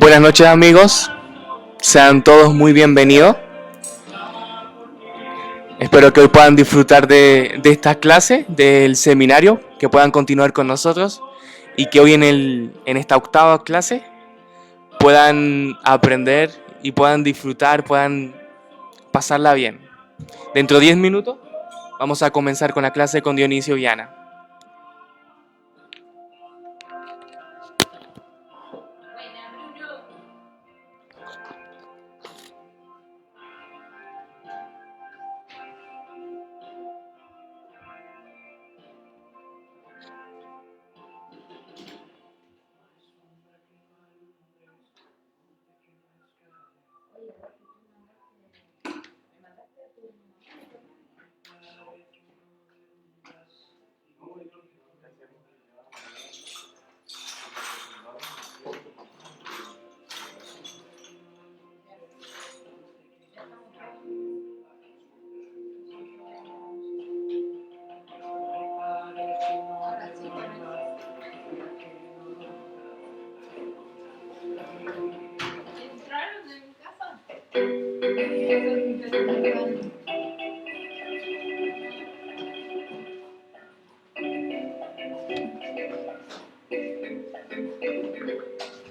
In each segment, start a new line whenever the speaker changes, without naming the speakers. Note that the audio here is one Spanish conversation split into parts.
Buenas noches amigos, sean todos muy bienvenidos. Espero que hoy puedan disfrutar de esta clase, del seminario, que puedan continuar con nosotros y que hoy en esta octava clase puedan aprender y puedan disfrutar, puedan pasarla bien. Dentro de 10 minutos vamos a comenzar con la clase con Dionisio y Ana.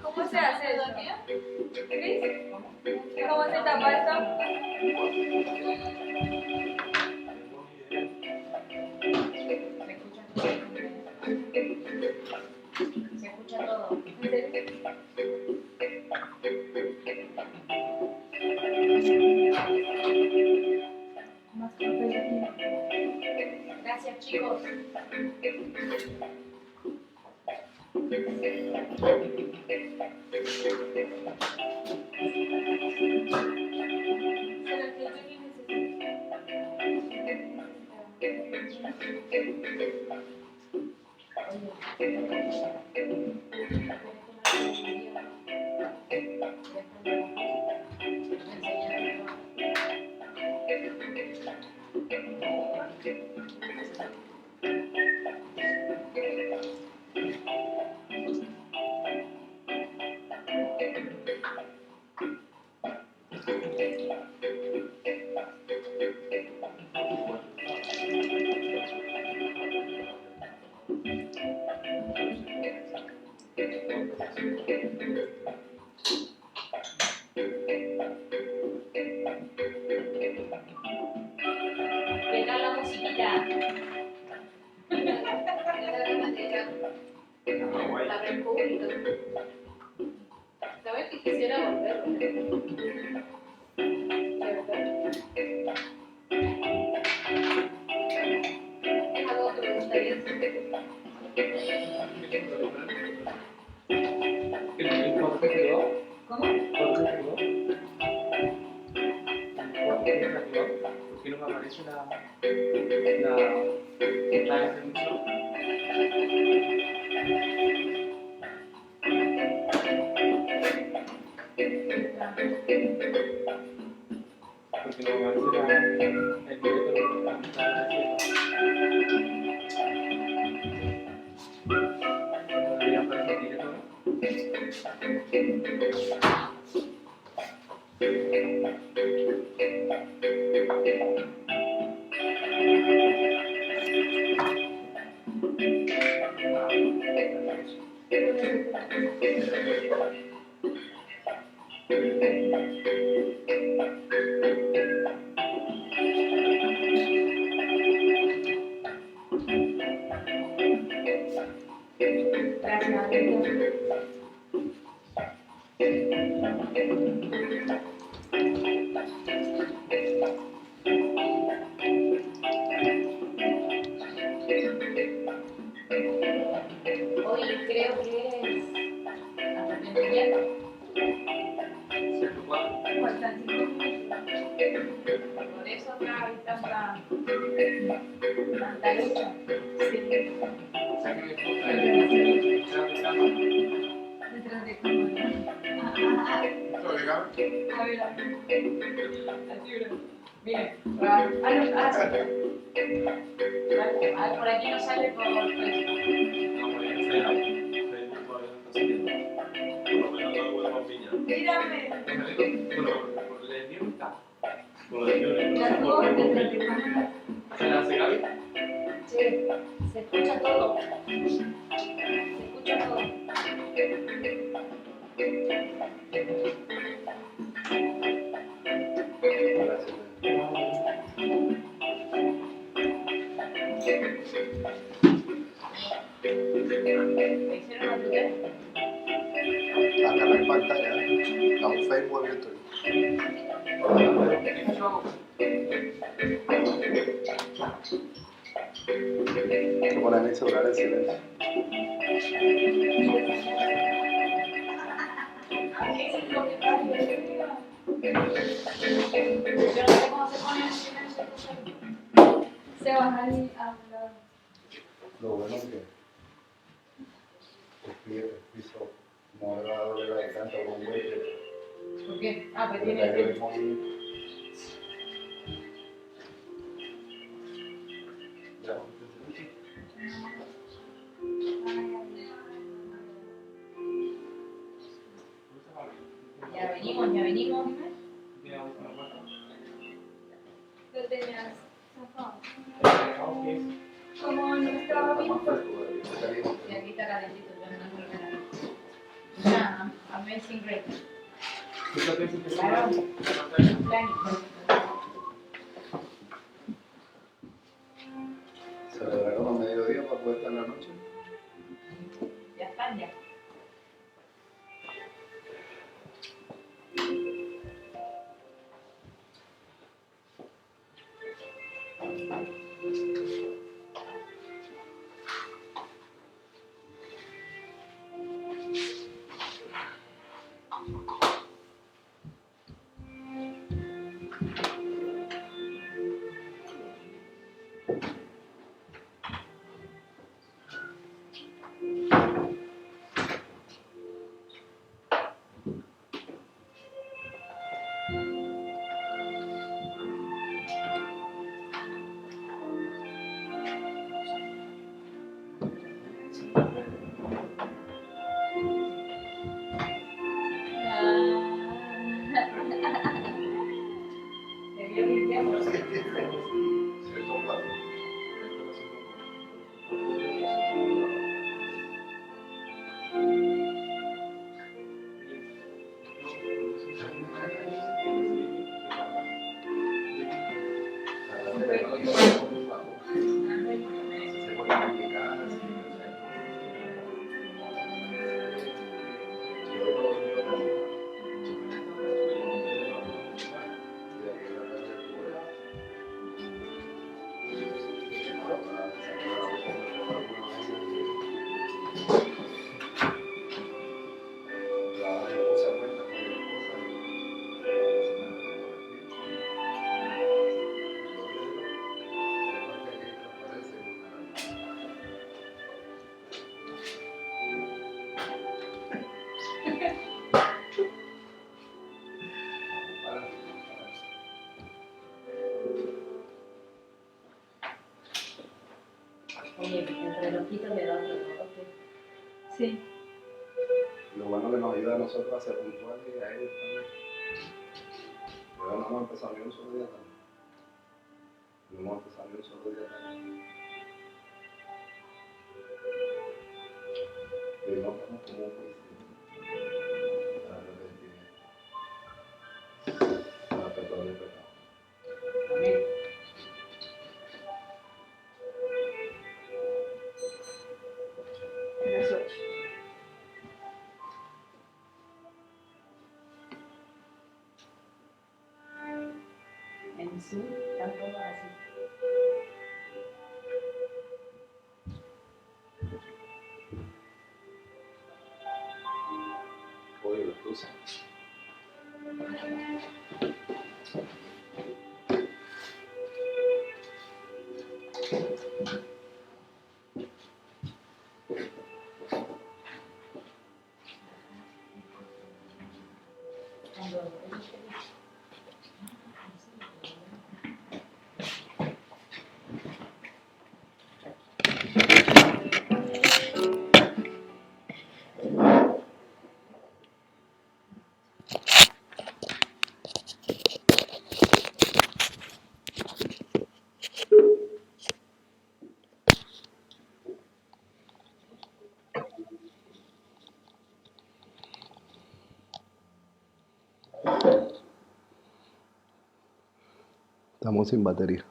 ¿Cómo se hace eso? ¿Cris? ¿Cómo se tapa esto? Se escucha todo. ¿En serio? Gracias, chicos. ¿Qué tal la musiquita? La República. ¿Sabes que quisiera volver? ¿Es algo que me gustaría hacer? ¿Cómo?
¿Por qué no me aparece la definición? Porque no me aparece el directo de lo que está haciendo. ¿Debería aparecer el directo?
Hoy creo que es arrepentimiento. Faltan 5 minutos. Por eso acá hay tanta lucha. Sí. Detrás de cámara. A ver. Así, bro. Miren. Por aquí no sale por Facebook.
No, por ahí no sé. bombilla.
Mírame.
Bueno, le dio está. Bueno, le dio
La voz de
¿Se la hace Gaby?
Sí, se escucha todo. Se escucha todo. ¿Me hicieron la tuya?
Acá no hay pantalla, da un Facebook abierto. Hay que poner el celular en silencio.
Yo no sé cómo se pone en silencio. Se baja ahí a un lado.
Lo bueno es que el piso moderado de la de canto con un güey
¿Por qué? Ah, pues
que
tiene
le el movimiento. Ya.
Ya venimos, dime.
Mira, busca la puerta.
Lo tenías zafado.
Ok.
Como no estaba
Está
bien.
más fresco, está caliente.
Y aquí está calentito, yo no creo que nada. Ya, Amazing Grace.
¿Tú sabes que se
Claro.
llama?
Planning.
Se alargaron a mediodía para poder estar en la noche.
Ya están, ya. Debió limpiarlo.
Cierto plato. Se pone complicada.
Oye, el relojito le da otro toque. Sí.
Lo bueno que nos ayuda a nosotros a ser puntuales y a ellos también. Pero no hemos empezado ni un solo día también. No hemos empezado ni un solo día también. Y no estamos como un juicio. Arrepentimiento. Para perdón el pecado.
Amén. Eso es. En su, están todos así.
Oye, los cruces.
Cuando
Estamos sin batería.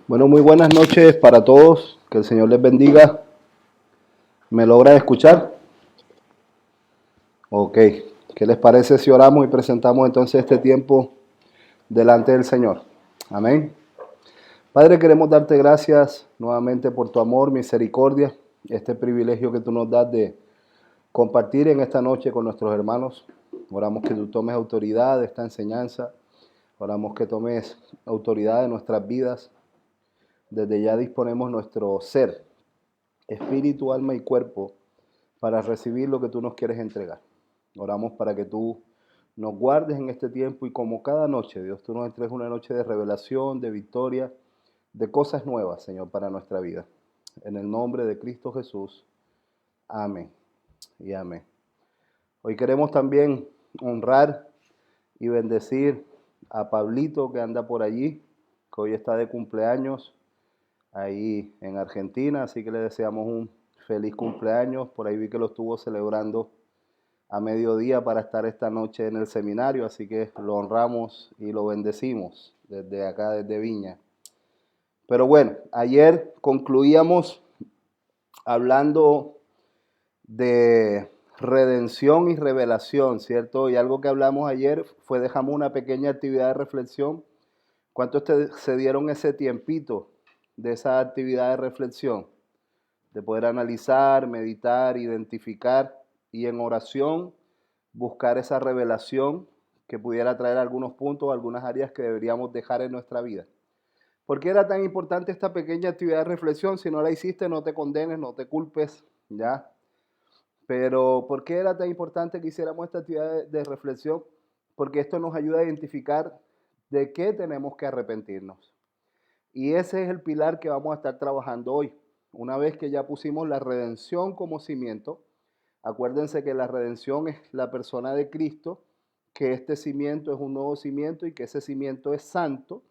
Bueno, muy buenas noches para todos. Que el Señor les bendiga. ¿Me logra escuchar? Ok. ¿Qué les parece si oramos y presentamos entonces este tiempo delante del Señor? Amén. Padre, queremos darte gracias nuevamente por tu amor, misericordia, este privilegio que tú nos das de compartir en esta noche con nuestros hermanos. Oramos que tú tomes autoridad de esta enseñanza. Oramos que tomes autoridad de nuestras vidas. Desde ya disponemos nuestro ser, espíritu, alma y cuerpo para recibir lo que tú nos quieres entregar. Oramos para que tú nos guardes en este tiempo y como cada noche, Dios, tú nos entregues una noche de revelación, de victoria, de cosas nuevas, Señor, para nuestra vida. En el nombre de Cristo Jesús. Amén y amén. Hoy queremos también honrar y bendecir a Pablito que anda por allí, que hoy está de cumpleaños ahí en Argentina, así que le deseamos un feliz cumpleaños. Por ahí vi que lo estuvo celebrando a mediodía para estar esta noche en el seminario, así que lo honramos y lo bendecimos desde acá, desde Viña. Pero bueno, ayer concluíamos hablando de redención y revelación, ¿cierto? Y algo que hablamos ayer fue, dejamos una pequeña actividad de reflexión. ¿Cuántos se dieron ese tiempito de esa actividad de reflexión? De poder analizar, meditar, identificar y en oración buscar esa revelación que pudiera traer algunos puntos, algunas áreas que deberíamos dejar en nuestra vida. ¿Por qué era tan importante esta pequeña actividad de reflexión? Si no la hiciste, no te condenes, no te culpes, ¿ya? Pero ¿por qué era tan importante que hiciéramos esta actividad de reflexión? Porque esto nos ayuda a identificar de qué tenemos que arrepentirnos. Y ese es el pilar que vamos a estar trabajando hoy. Una vez que ya pusimos la redención como cimiento, acuérdense que la redención es la persona de Cristo, que este cimiento es un nuevo cimiento y que ese cimiento es santo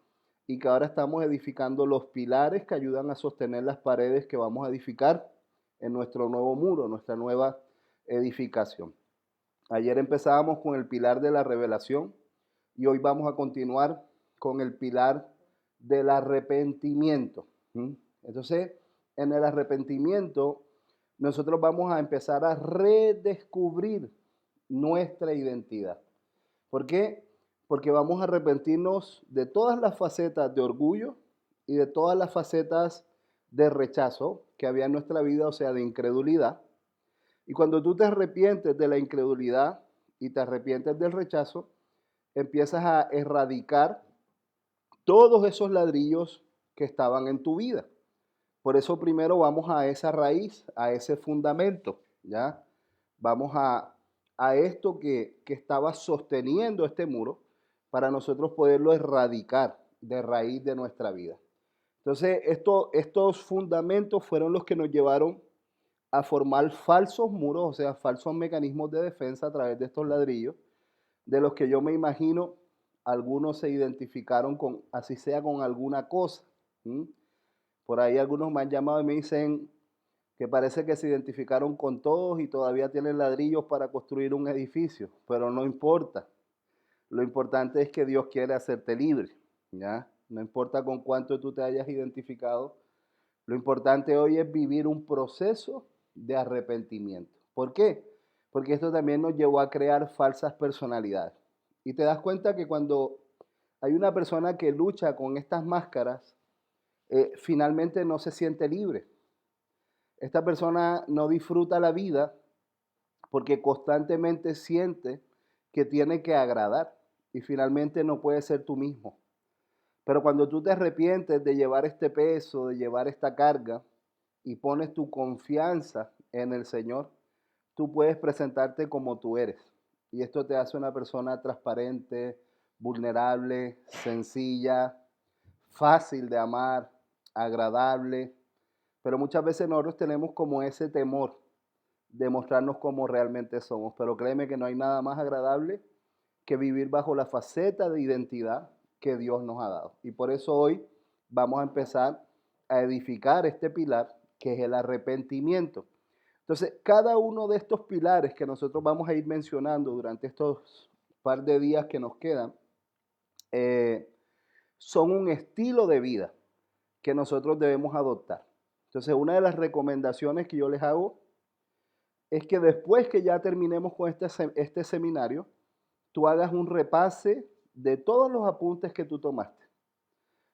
y que ahora estamos edificando los pilares que ayudan a sostener las paredes que vamos a edificar en nuestro nuevo muro, nuestra nueva edificación. Ayer empezábamos con el pilar de la revelación y hoy vamos a continuar con el pilar del arrepentimiento. Entonces, en el arrepentimiento, nosotros vamos a empezar a redescubrir nuestra identidad. ¿Por qué? Porque vamos a arrepentirnos de todas las facetas de orgullo y de todas las facetas de rechazo que había en nuestra vida, o sea, de incredulidad. Y cuando tú te arrepientes de la incredulidad y te arrepientes del rechazo, empiezas a erradicar todos esos ladrillos que estaban en tu vida. Por eso primero vamos a esa raíz, a ese fundamento, ¿ya? Vamos a esto que estaba sosteniendo este muro para nosotros poderlo erradicar de raíz de nuestra vida. Entonces, estos fundamentos fueron los que nos llevaron a formar falsos muros, o sea, falsos mecanismos de defensa a través de estos ladrillos, de los que yo me imagino algunos se identificaron con, así sea con alguna cosa. Por ahí algunos me han llamado y me dicen que parece que se identificaron con todos y todavía tienen ladrillos para construir un edificio, pero no importa. Lo importante es que Dios quiere hacerte libre, ¿ya? No importa con cuánto tú te hayas identificado. Lo importante hoy es vivir un proceso de arrepentimiento. ¿Por qué? Porque esto también nos llevó a crear falsas personalidades. Y te das cuenta que cuando hay una persona que lucha con estas máscaras, finalmente no se siente libre. Esta persona no disfruta la vida porque constantemente siente que tiene que agradar y finalmente no puede ser tú mismo. Pero cuando tú te arrepientes de llevar este peso, de llevar esta carga y pones tu confianza en el Señor, tú puedes presentarte como tú eres. Y esto te hace una persona transparente, vulnerable, sencilla, fácil de amar, agradable. Pero muchas veces nosotros tenemos como ese temor de mostrarnos como realmente somos. Pero créeme que no hay nada más agradable que vivir bajo la faceta de identidad que Dios nos ha dado. Y por eso hoy vamos a empezar a edificar este pilar que es el arrepentimiento. Entonces, cada uno de estos pilares que nosotros vamos a ir mencionando durante estos par de días que nos quedan, son un estilo de vida que nosotros debemos adoptar. Entonces, una de las recomendaciones que yo les hago es que después que ya terminemos con este seminario, tú hagas un repase de todos los apuntes que tú tomaste.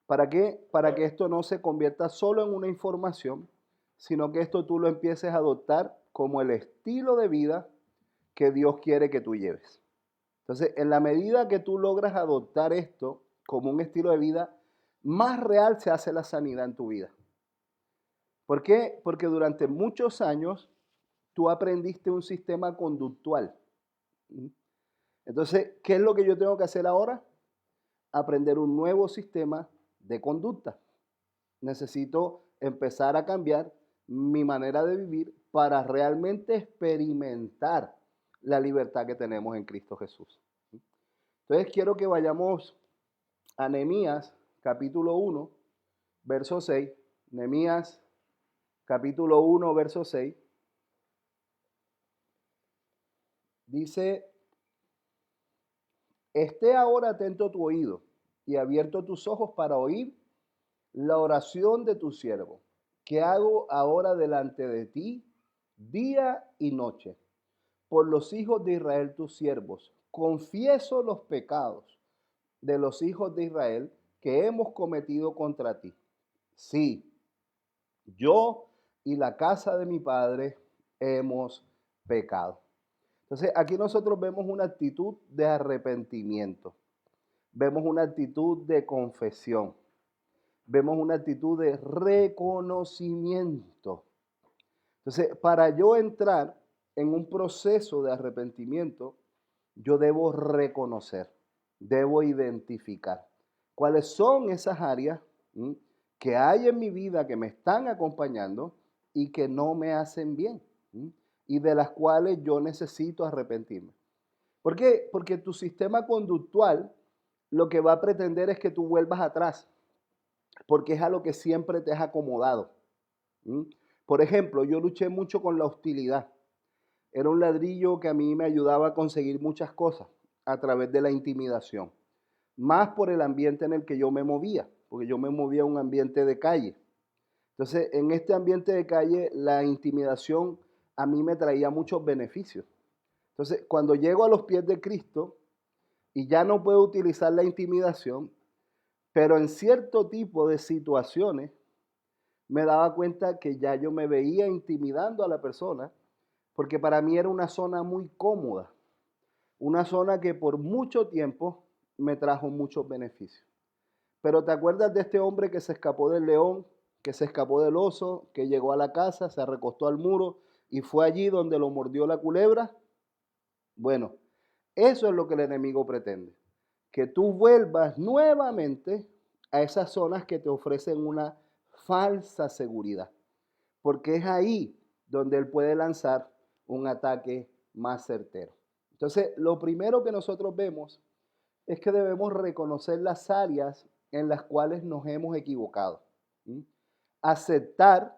¿Para qué? Para que esto no se convierta solo en una información, sino que esto tú lo empieces a adoptar como el estilo de vida que Dios quiere que tú lleves. Entonces, en la medida que tú logras adoptar esto como un estilo de vida, más real se hace la sanidad en tu vida. ¿Por qué? Porque durante muchos años tú aprendiste un sistema conductual. Entonces, ¿qué es lo que yo tengo que hacer ahora? Aprender un nuevo sistema de conducta. Necesito empezar a cambiar mi manera de vivir para realmente experimentar la libertad que tenemos en Cristo Jesús. Entonces quiero que vayamos a Nehemías capítulo 1, verso 6. Nehemías capítulo 1, verso 6. Dice: esté ahora atento tu oído y abierto tus ojos para oír la oración de tu siervo, que hago ahora delante de ti día y noche, por los hijos de Israel tus siervos. Confieso los pecados de los hijos de Israel que hemos cometido contra ti. Sí, yo y la casa de mi padre hemos pecado. Entonces, aquí nosotros vemos una actitud de arrepentimiento, vemos una actitud de confesión, vemos una actitud de reconocimiento. Entonces, para yo entrar en un proceso de arrepentimiento, yo debo reconocer, debo identificar cuáles son esas áreas que hay en mi vida que me están acompañando y que no me hacen bien y de las cuales yo necesito arrepentirme. ¿Por qué? Porque tu sistema conductual lo que va a pretender es que tú vuelvas atrás, porque es a lo que siempre te has acomodado. Por ejemplo, yo luché mucho con la hostilidad. Era un ladrillo que a mí me ayudaba a conseguir muchas cosas a través de la intimidación, más por el ambiente en el que yo me movía, porque yo me movía a un ambiente de calle. Entonces, en este ambiente de calle, la intimidación a mí me traía muchos beneficios. Entonces, cuando llego a los pies de Cristo y ya no puedo utilizar la intimidación, pero en cierto tipo de situaciones me daba cuenta que ya yo me veía intimidando a la persona, porque para mí era una zona muy cómoda, una zona que por mucho tiempo me trajo muchos beneficios. Pero ¿te acuerdas de este hombre que se escapó del león, que se escapó del oso, que llegó a la casa, se recostó al muro y fue allí donde lo mordió la culebra? Bueno, eso es lo que el enemigo pretende, que tú vuelvas nuevamente a esas zonas que te ofrecen una falsa seguridad, porque es ahí donde él puede lanzar un ataque más certero. Entonces, lo primero que nosotros vemos es que debemos reconocer las áreas en las cuales nos hemos equivocado. Aceptar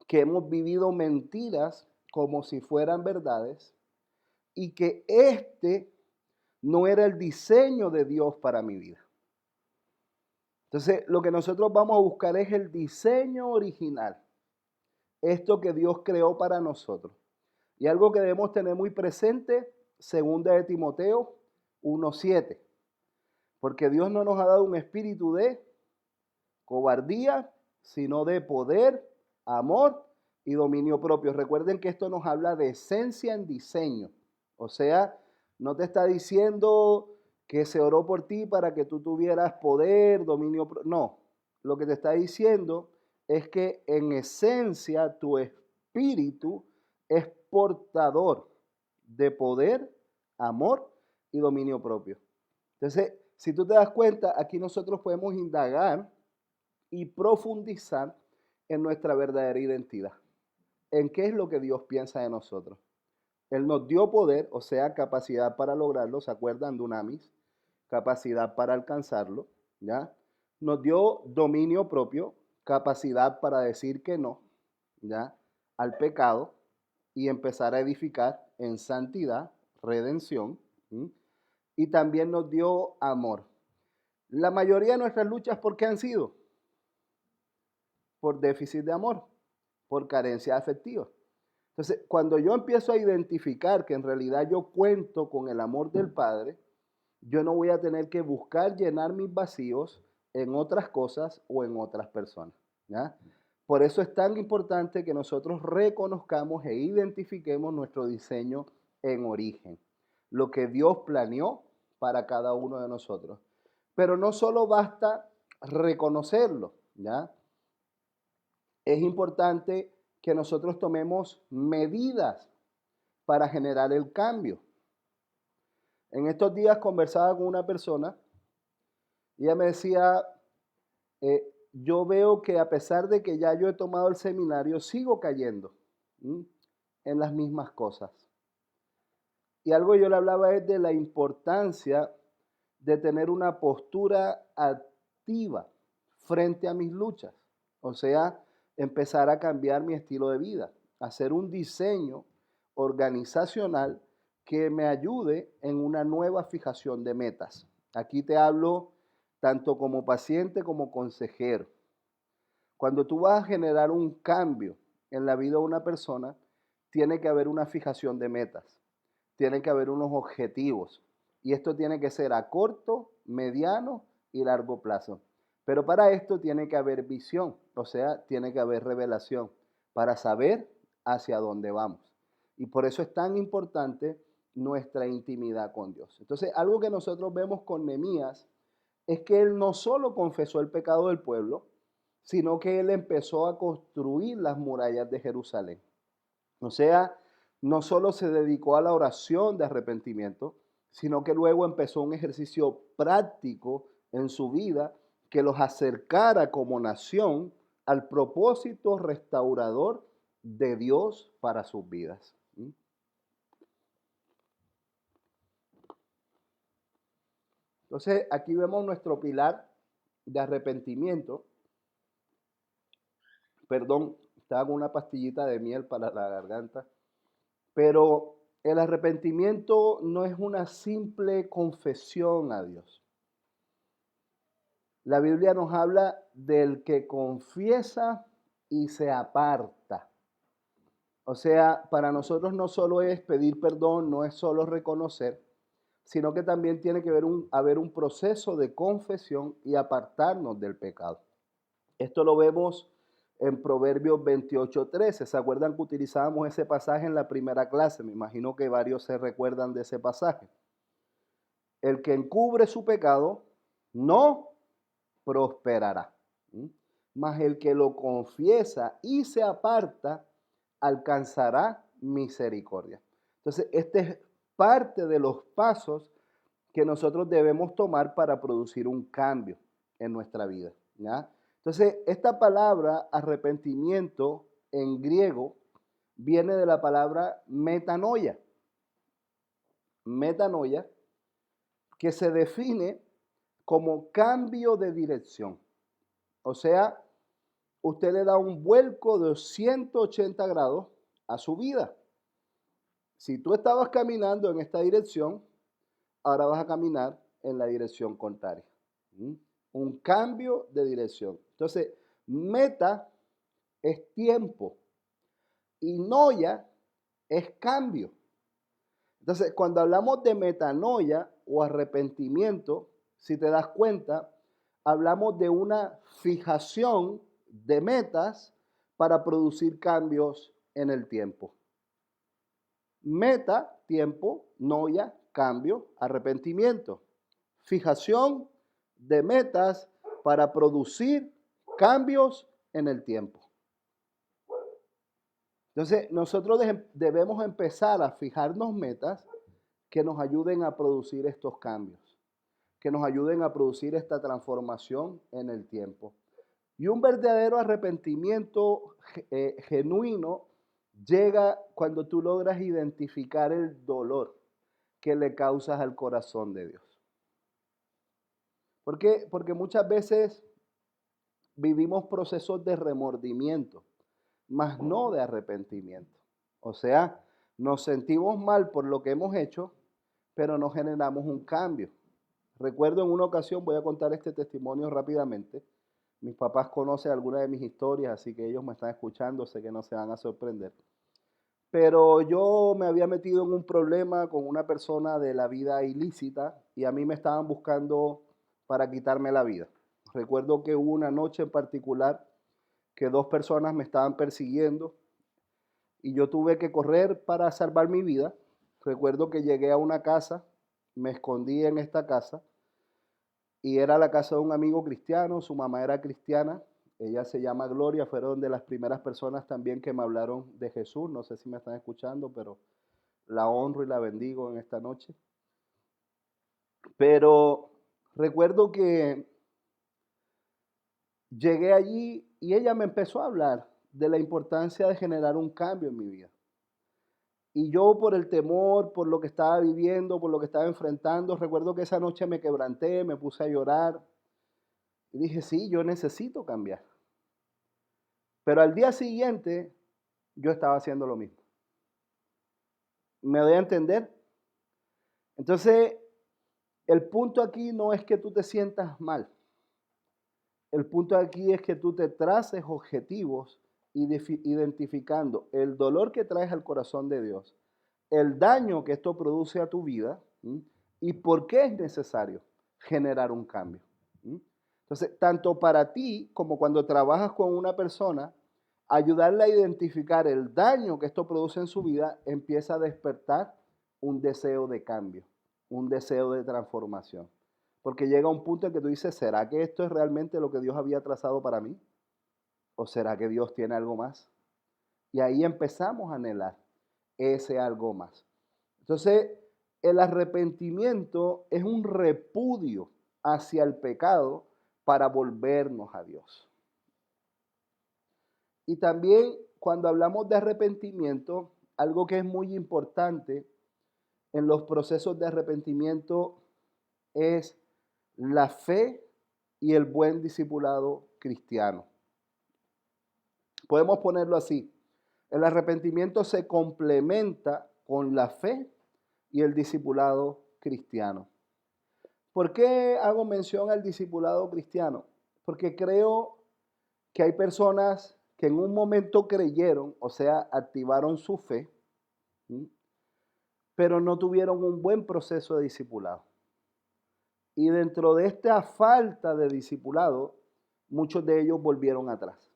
que hemos vivido mentiras como si fueran verdades y que este no era el diseño de Dios para mi vida. Entonces, lo que nosotros vamos a buscar es el diseño original, esto que Dios creó para nosotros. Y algo que debemos tener muy presente, 2 Timoteo 1:7, porque Dios no nos ha dado un espíritu de cobardía, sino de poder, amor y dominio propio. Recuerden que esto nos habla de esencia en diseño. O sea, no te está diciendo que se oró por ti para que tú tuvieras poder, dominio propio. No, lo que te está diciendo es que en esencia tu espíritu es portador de poder, amor y dominio propio. Entonces, si tú te das cuenta, aquí nosotros podemos indagar y profundizar en nuestra verdadera identidad, en qué es lo que Dios piensa de nosotros. Él nos dio poder, o sea, capacidad para lograrlo, ¿se acuerdan? Dunamis. capacidad para alcanzarlo, ¿ya? Nos dio dominio propio, capacidad para decir que no, ¿ya? Al pecado y empezar a edificar en santidad, redención, ¿sí? Y también nos dio amor. La mayoría de nuestras luchas, ¿por qué han sido? Por déficit de amor, por carencia afectiva. Entonces, cuando yo empiezo a identificar que en realidad yo cuento con el amor del Padre, yo no voy a tener que buscar llenar mis vacíos en otras cosas o en otras personas, ¿ya? Por eso es tan importante que nosotros reconozcamos e identifiquemos nuestro diseño en origen, lo que Dios planeó para cada uno de nosotros. Pero no solo basta reconocerlo, ¿ya? Es importante que nosotros tomemos medidas para generar el cambio. En estos días conversaba con una persona y ella me decía, yo veo que a pesar de que ya yo he tomado el seminario, sigo cayendo en las mismas cosas. Y algo yo le hablaba es de la importancia de tener una postura activa frente a mis luchas. O sea, empezar a cambiar mi estilo de vida, hacer un diseño organizacional que me ayude en una nueva fijación de metas. Aquí te hablo tanto como paciente como consejero. Cuando tú vas a generar un cambio en la vida de una persona, tiene que haber una fijación de metas, tiene que haber unos objetivos. Y esto tiene que ser a corto, mediano y largo plazo. Pero para esto tiene que haber visión, o sea, tiene que haber revelación para saber hacia dónde vamos. Y por eso es tan importante nuestra intimidad con Dios. Entonces, algo que nosotros vemos con Nehemías es que él no solo confesó el pecado del pueblo, sino que él empezó a construir las murallas de Jerusalén. O sea, no solo se dedicó a la oración de arrepentimiento, sino que luego empezó un ejercicio práctico en su vida que los acercara como nación al propósito restaurador de Dios para sus vidas. Entonces, aquí vemos nuestro pilar de arrepentimiento. Perdón, estaba con una pastillita de miel para la garganta. Pero el arrepentimiento no es una simple confesión a Dios. La Biblia nos habla del que confiesa y se aparta. O sea, para nosotros no solo es pedir perdón, no es solo reconocer, sino que también tiene que haber un proceso de confesión y apartarnos del pecado. Esto lo vemos en Proverbios 28:13. ¿Se acuerdan que utilizábamos ese pasaje en la primera clase? Me imagino que varios se recuerdan de ese pasaje. El que encubre su pecado no prosperará, mas el que lo confiesa y se aparta alcanzará misericordia. Entonces, este es parte de los pasos que nosotros debemos tomar para producir un cambio en nuestra vida, ¿ya? Entonces, esta palabra arrepentimiento en griego viene de la palabra metanoia. Metanoia, que se define como cambio de dirección. O sea, usted le da un vuelco de 180 grados a su vida. Si tú estabas caminando en esta dirección, ahora vas a caminar en la dirección contraria. Un cambio de dirección. Entonces, meta es tiempo y noia es cambio. Entonces, cuando hablamos de metanoia o arrepentimiento, si te das cuenta, hablamos de una fijación de metas para producir cambios en el tiempo. Meta, tiempo, noia, cambio, arrepentimiento. Fijación de metas para producir cambios en el tiempo. Entonces, nosotros debemos empezar a fijarnos metas que nos ayuden a producir estos cambios, que nos ayuden a producir esta transformación en el tiempo. Y un verdadero arrepentimiento genuino llega cuando tú logras identificar el dolor que le causas al corazón de Dios. ¿Por qué? Porque muchas veces vivimos procesos de remordimiento, mas no de arrepentimiento. O sea, nos sentimos mal por lo que hemos hecho, pero no generamos un cambio. Recuerdo en una ocasión, voy a contar este testimonio rápidamente. Mis papás conocen algunas de mis historias, así que ellos me están escuchando, sé que no se van a sorprender. Pero yo me había metido en un problema con una persona de la vida ilícita y a mí me estaban buscando para quitarme la vida. Recuerdo que hubo una noche en particular que dos personas me estaban persiguiendo y yo tuve que correr para salvar mi vida. Recuerdo que llegué a una casa, me escondí en esta casa y era la casa de un amigo cristiano, su mamá era cristiana, ella se llama Gloria, fueron de las primeras personas también que me hablaron de Jesús, no sé si me están escuchando, pero la honro y la bendigo en esta noche. Pero recuerdo que llegué allí y ella me empezó a hablar de la importancia de generar un cambio en mi vida. Y yo por el temor, por lo que estaba viviendo, por lo que estaba enfrentando, recuerdo que esa noche me quebranté, me puse a llorar y dije, sí, yo necesito cambiar. Pero al día siguiente yo estaba haciendo lo mismo. ¿Me doy a entender? Entonces, el punto aquí no es que tú te sientas mal. El punto aquí es que tú te traces objetivos identificando el dolor que traes al corazón de Dios, el daño que esto produce a tu vida, ¿sí? Y por qué es necesario generar un cambio. ¿Sí? Entonces, tanto para ti como cuando trabajas con una persona, ayudarle a identificar el daño que esto produce en su vida empieza a despertar un deseo de cambio, un deseo de transformación. Porque llega un punto en que tú dices, ¿será que esto es realmente lo que Dios había trazado para mí? ¿O será que Dios tiene algo más? Y ahí empezamos a anhelar ese algo más. Entonces, el arrepentimiento es un repudio hacia el pecado para volvernos a Dios. Y también cuando hablamos de arrepentimiento, algo que es muy importante en los procesos de arrepentimiento es la fe y el buen discipulado cristiano. Podemos ponerlo así. El arrepentimiento se complementa con la fe y el discipulado cristiano. ¿Por qué hago mención al discipulado cristiano? Porque creo que hay personas que en un momento creyeron, o sea, activaron su fe, ¿sí? Pero no tuvieron un buen proceso de discipulado. Y dentro de esta falta de discipulado, muchos de ellos volvieron atrás.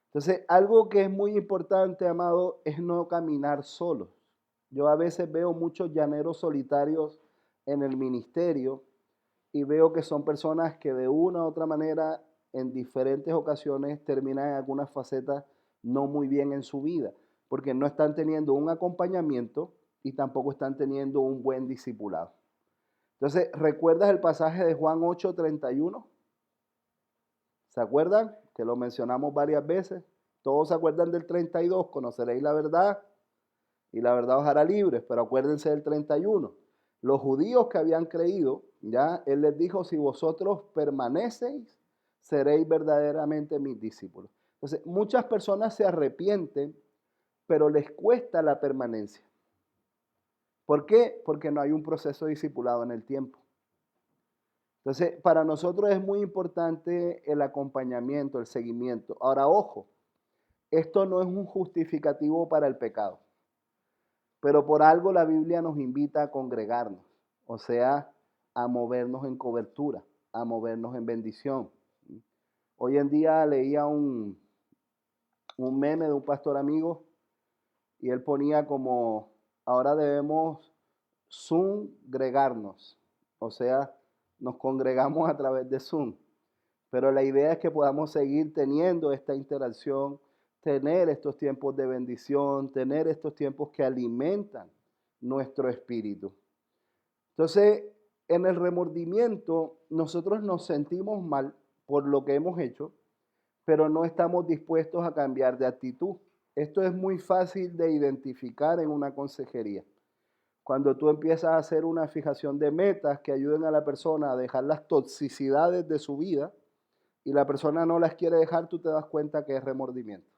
Entonces, algo que es muy importante, amado, es no caminar solos. Yo a veces veo muchos llaneros solitarios en el ministerio y veo que son personas que de una u otra manera, en diferentes ocasiones, terminan en algunas facetas no muy bien en su vida, porque no están teniendo un acompañamiento y tampoco están teniendo un buen discipulado. Entonces, ¿recuerdas el pasaje de Juan 8:31? ¿Se acuerdan? Que lo mencionamos varias veces. Todos se acuerdan del 32, conoceréis la verdad y la verdad os hará libres, pero acuérdense del 31. Los judíos que habían creído, ya él les dijo, si vosotros permanecéis, seréis verdaderamente mis discípulos. Entonces, muchas personas se arrepienten, pero les cuesta la permanencia. ¿Por qué? Porque no hay un proceso discipulado en el tiempo. Entonces, para nosotros es muy importante el acompañamiento, el seguimiento. Ahora, ojo, esto no es un justificativo para el pecado, pero por algo la Biblia nos invita a congregarnos, o sea, a movernos en cobertura, a movernos en bendición. Hoy en día leía un meme de un pastor amigo y él ponía como, ahora debemos Zoom-gregarnos, o sea, nos congregamos a través de Zoom. Pero la idea es que podamos seguir teniendo esta interacción, tener estos tiempos de bendición, tener estos tiempos que alimentan nuestro espíritu. Entonces, en el remordimiento, nosotros nos sentimos mal por lo que hemos hecho, pero no estamos dispuestos a cambiar de actitud. Esto es muy fácil de identificar en una consejería. Cuando tú empiezas a hacer una fijación de metas que ayuden a la persona a dejar las toxicidades de su vida y la persona no las quiere dejar, tú te das cuenta que es remordimiento.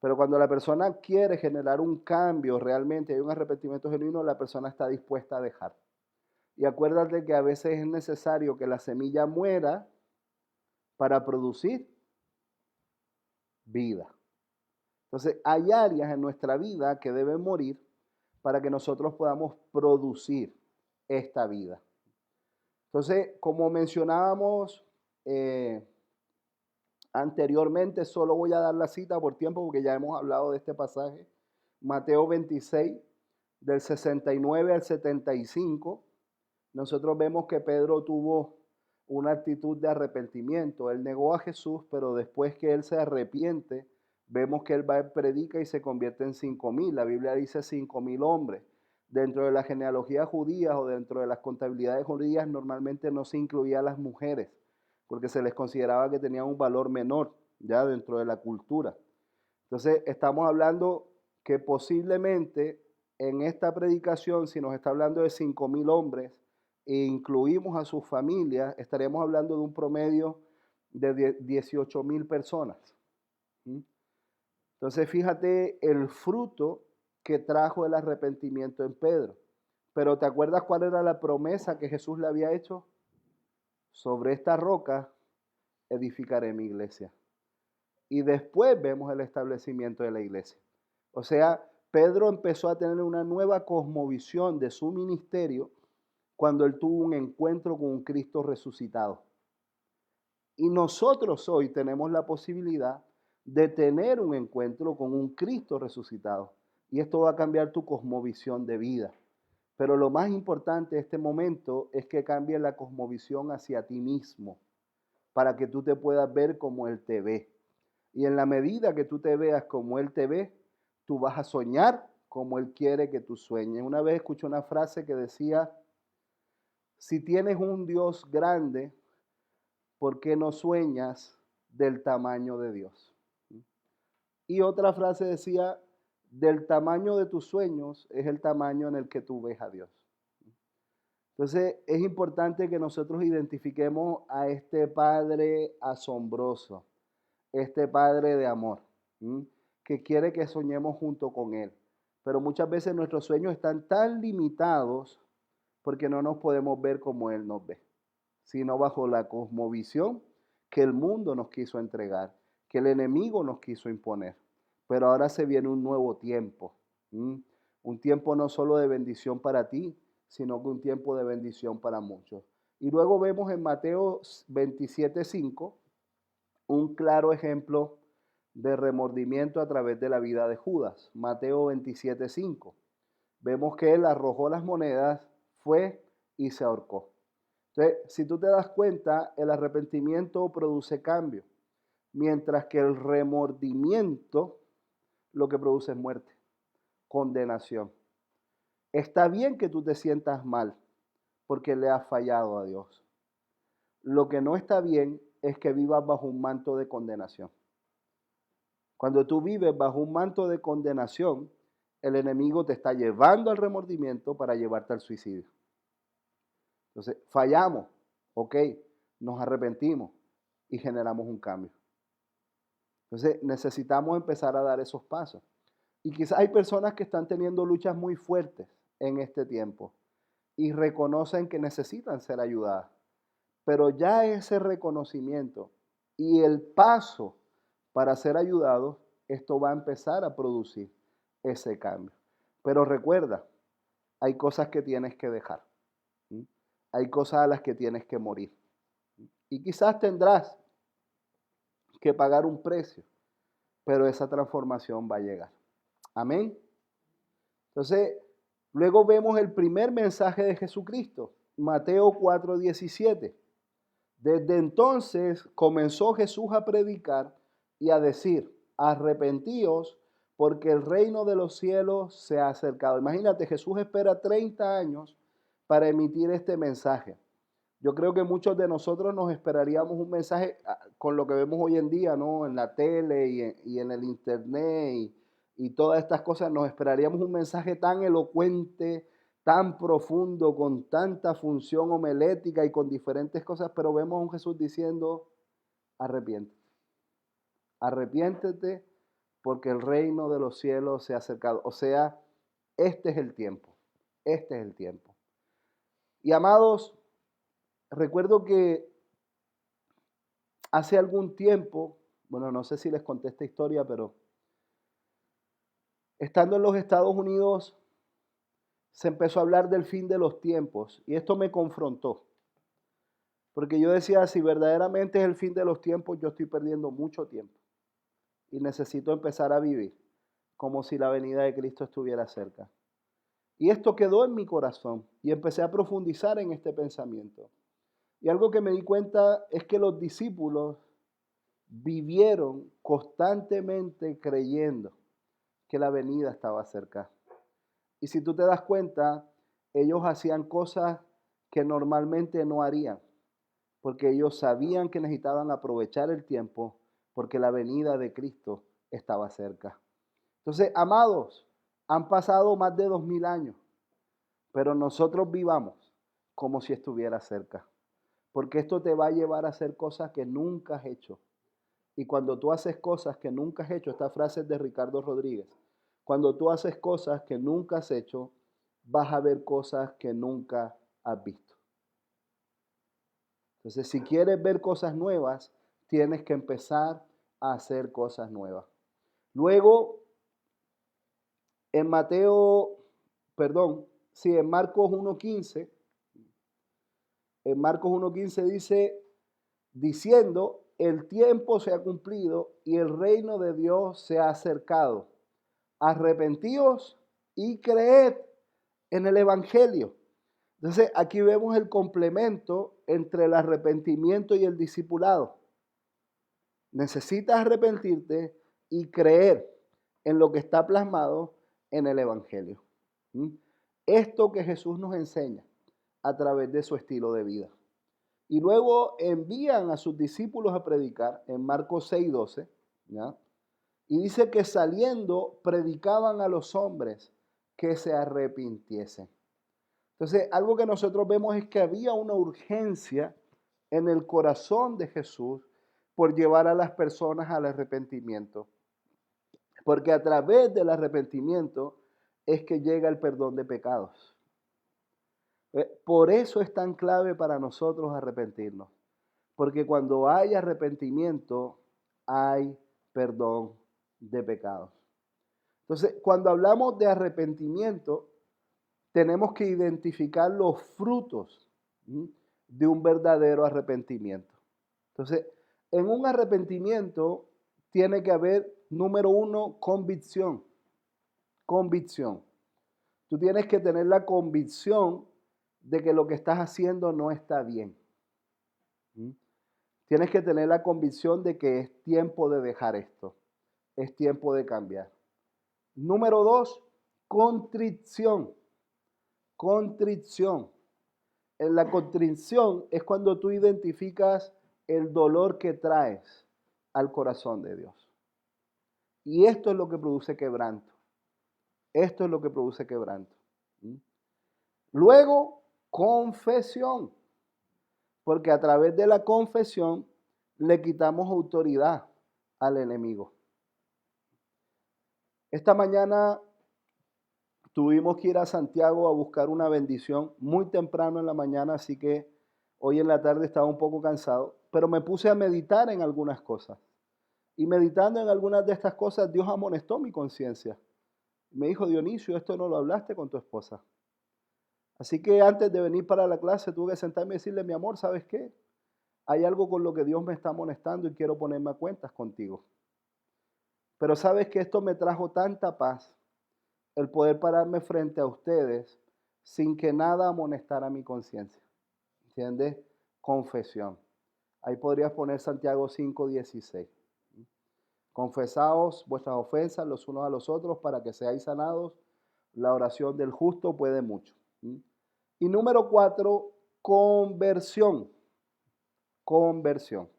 Pero cuando la persona quiere generar un cambio realmente, hay un arrepentimiento genuino, la persona está dispuesta a dejar. Y acuérdate que a veces es necesario que la semilla muera para producir vida. Entonces, hay áreas en nuestra vida que deben morir para que nosotros podamos producir esta vida. Entonces, como mencionábamos anteriormente, solo voy a dar la cita por tiempo porque ya hemos hablado de este pasaje. Mateo 26, del 69 al 75, nosotros vemos que Pedro tuvo una actitud de arrepentimiento. Él negó a Jesús, pero después que él se arrepiente, vemos que él va, predica y se convierte en 5,000. La Biblia dice 5,000 hombres. Dentro de la genealogía judía o dentro de las contabilidades judías normalmente no se incluía a las mujeres, porque se les consideraba que tenían un valor menor ya dentro de la cultura. Entonces estamos hablando que posiblemente en esta predicación, si nos está hablando de 5,000 hombres e incluimos a sus familias, estaremos hablando de un promedio de 18,000 personas. Entonces fíjate el fruto que trajo el arrepentimiento en Pedro. Pero ¿te acuerdas cuál era la promesa que Jesús le había hecho? Sobre esta roca edificaré mi iglesia. Y después vemos el establecimiento de la iglesia. O sea, Pedro empezó a tener una nueva cosmovisión de su ministerio cuando él tuvo un encuentro con un Cristo resucitado. Y nosotros hoy tenemos la posibilidad de tener un encuentro con un Cristo resucitado. Y esto va a cambiar tu cosmovisión de vida. Pero lo más importante de este momento es que cambie la cosmovisión hacia ti mismo, para que tú te puedas ver como Él te ve. Y en la medida que tú te veas como Él te ve, tú vas a soñar como Él quiere que tú sueñes. Una vez escuché una frase que decía, si tienes un Dios grande, ¿por qué no sueñas del tamaño de Dios? Y otra frase decía, del tamaño de tus sueños es el tamaño en el que tú ves a Dios. Entonces es importante que nosotros identifiquemos a este Padre asombroso, este Padre de amor, que quiere que soñemos junto con Él. Pero muchas veces nuestros sueños están tan limitados porque no nos podemos ver como Él nos ve, sino bajo la cosmovisión que el mundo nos quiso entregar, que el enemigo nos quiso imponer. Pero ahora se viene un nuevo tiempo, un tiempo no solo de bendición para ti, sino que un tiempo de bendición para muchos. Y luego vemos en Mateo 27:5 un claro ejemplo de remordimiento a través de la vida de Judas. Mateo 27:5. Vemos que él arrojó las monedas, fue y se ahorcó. Entonces, si tú te das cuenta, el arrepentimiento produce cambio, mientras que el remordimiento lo que produce es muerte, condenación. Está bien que tú te sientas mal porque le has fallado a Dios. Lo que no está bien es que vivas bajo un manto de condenación. Cuando tú vives bajo un manto de condenación, el enemigo te está llevando al remordimiento para llevarte al suicidio. Entonces, fallamos, ok, nos arrepentimos y generamos un cambio. Entonces, necesitamos empezar a dar esos pasos. Y quizás hay personas que están teniendo luchas muy fuertes en este tiempo y reconocen que necesitan ser ayudadas. Pero ya ese reconocimiento y el paso para ser ayudados, esto va a empezar a producir ese cambio. Pero recuerda, hay cosas que tienes que dejar. Hay cosas a las que tienes que morir. Y quizás tendrás que pagar un precio, pero esa transformación va a llegar. Amén. Entonces, luego vemos el primer mensaje de Jesucristo, Mateo 4:17. Desde entonces comenzó Jesús a predicar y a decir, arrepentíos porque el reino de los cielos se ha acercado. Imagínate, Jesús espera 30 años para emitir este mensaje. Yo creo que muchos de nosotros nos esperaríamos un mensaje con lo que vemos hoy en día, ¿no? En la tele y en el internet y todas estas cosas, nos esperaríamos un mensaje tan elocuente, tan profundo, con tanta función homilética y con diferentes cosas, pero vemos a un Jesús diciendo, arrepiéntete. Arrepiéntete porque el reino de los cielos se ha acercado. O sea, este es el tiempo. Este es el tiempo. Y amados, recuerdo que hace algún tiempo, bueno, no sé si les conté esta historia, pero estando en los Estados Unidos, se empezó a hablar del fin de los tiempos y esto me confrontó. Porque yo decía, si verdaderamente es el fin de los tiempos, yo estoy perdiendo mucho tiempo y necesito empezar a vivir como si la venida de Cristo estuviera cerca. Y esto quedó en mi corazón y empecé a profundizar en este pensamiento. Y algo que me di cuenta es que los discípulos vivieron constantemente creyendo que la venida estaba cerca. Y si tú te das cuenta, ellos hacían cosas que normalmente no harían, porque ellos sabían que necesitaban aprovechar el tiempo, porque la venida de Cristo estaba cerca. Entonces, amados, han pasado más de 2000 años, pero nosotros vivamos como si estuviera cerca, porque esto te va a llevar a hacer cosas que nunca has hecho. Y cuando tú haces cosas que nunca has hecho, esta frase es de Ricardo Rodríguez, cuando tú haces cosas que nunca has hecho, vas a ver cosas que nunca has visto. Entonces, si quieres ver cosas nuevas, tienes que empezar a hacer cosas nuevas. Luego, en Marcos 1:15, Marcos 1:15 dice, diciendo, el tiempo se ha cumplido y el reino de Dios se ha acercado. Arrepentíos y creed en el Evangelio. Entonces, aquí vemos el complemento entre el arrepentimiento y el discipulado. Necesitas arrepentirte y creer en lo que está plasmado en el Evangelio. Esto que Jesús nos enseña a través de su estilo de vida. Y luego envían a sus discípulos a predicar en Marcos 6:12, ¿ya? Y dice que saliendo predicaban a los hombres que se arrepintiesen. Entonces, algo que nosotros vemos es que había una urgencia en el corazón de Jesús por llevar a las personas al arrepentimiento. Porque a través del arrepentimiento es que llega el perdón de pecados. Por eso es tan clave para nosotros arrepentirnos. Porque cuando hay arrepentimiento, hay perdón de pecados. Entonces, cuando hablamos de arrepentimiento, tenemos que identificar los frutos de un verdadero arrepentimiento. Entonces, en un arrepentimiento tiene que haber, número uno, convicción. Convicción. Tú tienes que tener la convicción de que lo que estás haciendo no está bien. Tienes que tener la convicción de que es tiempo de dejar esto. Es tiempo de cambiar. Número dos, contrición. Contrición. En la contrición es cuando tú identificas el dolor que traes al corazón de Dios. Y esto es lo que produce quebranto. Esto es lo que produce quebranto. Luego, confesión. Porque a través de la confesión le quitamos autoridad al enemigo. Esta mañana tuvimos que ir a Santiago a buscar una bendición muy temprano en la mañana, así que hoy en la tarde estaba un poco cansado, pero me puse a meditar en algunas cosas. Y meditando en algunas de estas cosas, Dios amonestó mi conciencia. Me dijo, Dionisio, esto no lo hablaste con tu esposa. Así que antes de venir para la clase tuve que sentarme y decirle, mi amor, ¿sabes qué? Hay algo con lo que Dios me está amonestando y quiero ponerme a cuentas contigo. Pero sabes que esto me trajo tanta paz, el poder pararme frente a ustedes sin que nada amonestara mi conciencia. ¿Entiendes? Confesión. Ahí podrías poner Santiago 5:16. Confesaos vuestras ofensas los unos a los otros para que seáis sanados. La oración del justo puede mucho. Y número 4, conversión. Conversión.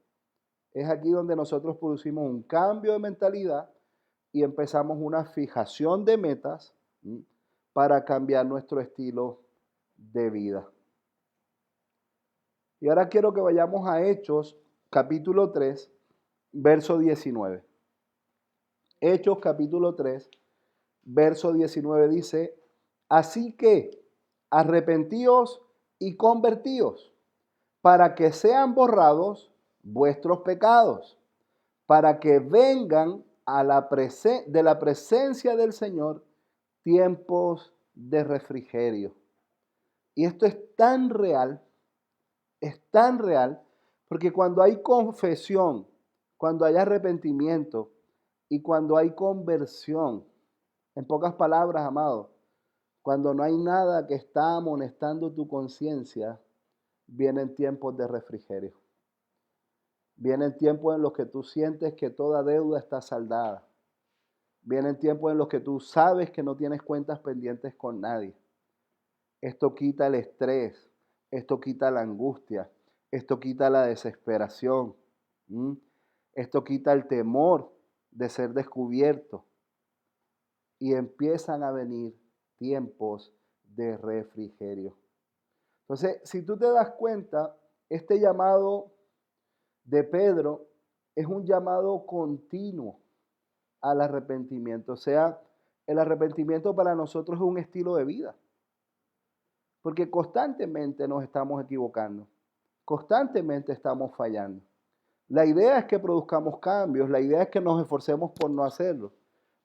Es aquí donde nosotros producimos un cambio de mentalidad y empezamos una fijación de metas para cambiar nuestro estilo de vida. Y ahora quiero que vayamos a Hechos, capítulo 3, verso 19. Hechos, capítulo 3, verso 19 dice, así que arrepentíos y convertíos, para que sean borrados vuestros pecados, para que vengan a de la presencia del Señor tiempos de refrigerio. Y esto es tan real, porque cuando hay confesión, cuando hay arrepentimiento y cuando hay conversión, en pocas palabras, amado, cuando no hay nada que está amonestando tu conciencia, vienen tiempos de refrigerio. Vienen tiempos en los que tú sientes que toda deuda está saldada. Vienen tiempos en los que tú sabes que no tienes cuentas pendientes con nadie. Esto quita el estrés, esto quita la angustia, esto quita la desesperación, esto quita el temor de ser descubierto. Y empiezan a venir tiempos de refrigerio. Entonces, si tú te das cuenta, este llamado de Pedro es un llamado continuo al arrepentimiento. O sea, el arrepentimiento para nosotros es un estilo de vida. Porque constantemente nos estamos equivocando. Constantemente estamos fallando. La idea es que produzcamos cambios. La idea es que nos esforcemos por no hacerlo.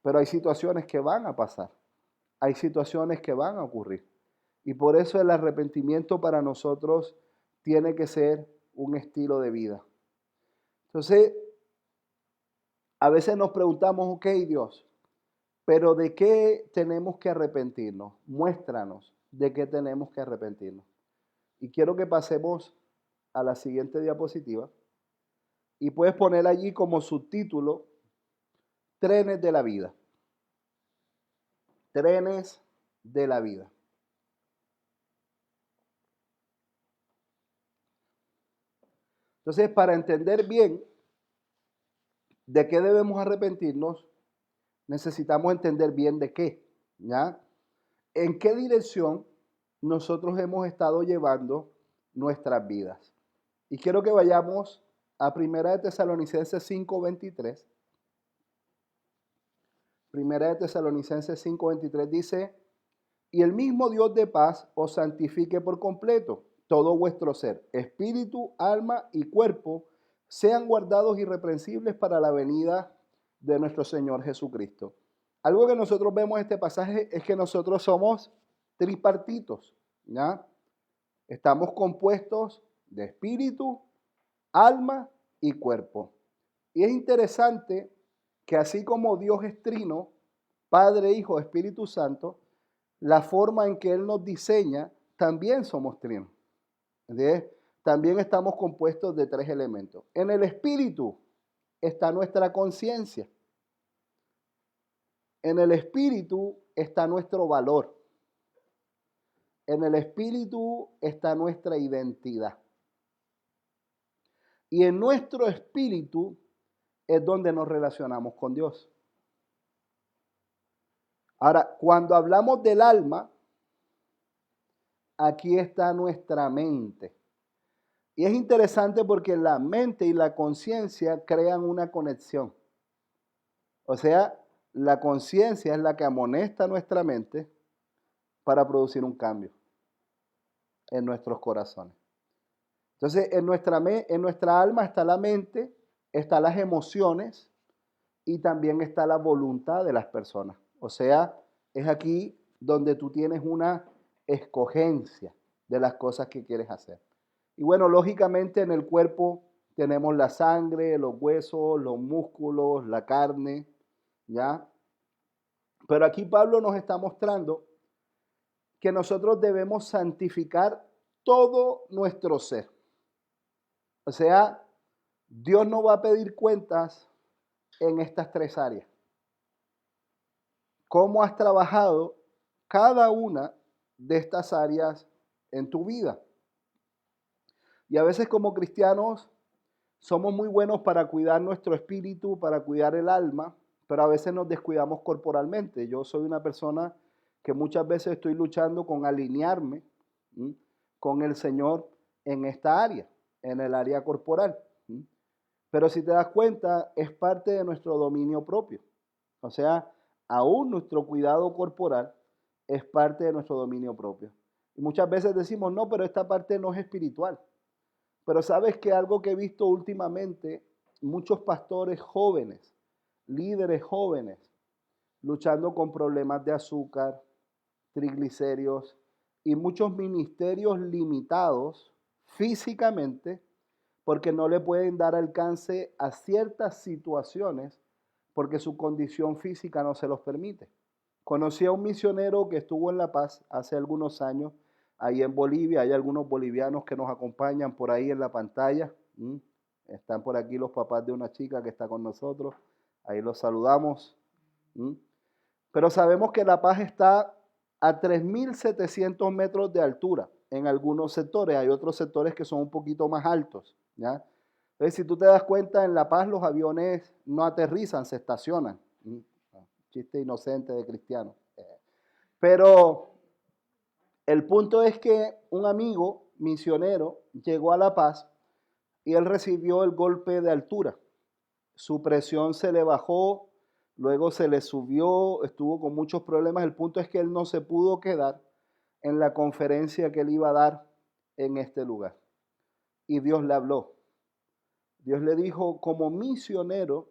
Pero hay situaciones que van a pasar. Hay situaciones que van a ocurrir. Y por eso el arrepentimiento para nosotros tiene que ser un estilo de vida. Entonces, a veces nos preguntamos, ok, Dios, pero ¿de qué tenemos que arrepentirnos? Muéstranos de qué tenemos que arrepentirnos. Y quiero que pasemos a la siguiente diapositiva. Y puedes poner allí como subtítulo, trenes de la vida. Trenes de la vida. Entonces, para entender bien de qué debemos arrepentirnos, necesitamos entender bien de qué, ¿ya? ¿En qué dirección nosotros hemos estado llevando nuestras vidas? Y quiero que vayamos a 1 de Tesalonicenses 5:23. 1 de Tesalonicenses 5:23 dice, y el mismo Dios de paz os santifique por completo, todo vuestro ser, espíritu, alma y cuerpo, sean guardados irreprensibles para la venida de nuestro Señor Jesucristo. Algo que nosotros vemos en este pasaje es que nosotros somos tripartitos, ¿ya? Estamos compuestos de espíritu, alma y cuerpo. Y es interesante que así como Dios es trino, Padre, Hijo, Espíritu Santo, la forma en que Él nos diseña, también somos trinos. También estamos compuestos de 3 elementos. En el espíritu está nuestra conciencia. En el espíritu está nuestro valor. En el espíritu está nuestra identidad. Y en nuestro espíritu es donde nos relacionamos con Dios. Ahora, cuando hablamos del alma, aquí está nuestra mente. Y es interesante porque la mente y la conciencia crean una conexión. O sea, la conciencia es la que amonesta nuestra mente para producir un cambio en nuestros corazones. Entonces, en nuestra alma está la mente, están las emociones y también está la voluntad de las personas. O sea, es aquí donde tú tienes una escogencia de las cosas que quieres hacer. Y bueno, lógicamente en el cuerpo tenemos la sangre, los huesos, los músculos, la carne, ¿ya? Pero aquí Pablo nos está mostrando que nosotros debemos santificar todo nuestro ser. O sea, Dios no va a pedir cuentas en estas 3 áreas. ¿Cómo has trabajado cada una de estas áreas en tu vida? Y a veces como cristianos somos muy buenos para cuidar nuestro espíritu, para cuidar el alma, pero a veces nos descuidamos corporalmente. Yo soy una persona que muchas veces estoy luchando con alinearme con el Señor en esta área, en el área corporal. Pero si te das cuenta, es parte de nuestro dominio propio. O sea, aún nuestro cuidado corporal es parte de nuestro dominio propio. Y muchas veces decimos, no, pero esta parte no es espiritual. Pero sabes que algo que he visto últimamente, muchos pastores jóvenes, líderes jóvenes, luchando con problemas de azúcar, triglicéridos y muchos ministerios limitados físicamente porque no le pueden dar alcance a ciertas situaciones porque su condición física no se los permite. Conocí a un misionero que estuvo en La Paz hace algunos años, ahí en Bolivia. Hay algunos bolivianos que nos acompañan por ahí en la pantalla. Están por aquí los papás de una chica que está con nosotros. Ahí los saludamos. Pero sabemos que La Paz está a 3.700 metros de altura en algunos sectores. Hay otros sectores que son un poquito más altos, ¿ya? Entonces, si tú te das cuenta, en La Paz los aviones no aterrizan, se estacionan. Chiste inocente de cristiano. Pero el punto es que un amigo misionero llegó a La Paz y él recibió el golpe de altura. Su presión se le bajó, luego se le subió, estuvo con muchos problemas. El punto es que él no se pudo quedar en la conferencia que él iba a dar en este lugar. Y Dios le habló. Dios le dijo, como misionero,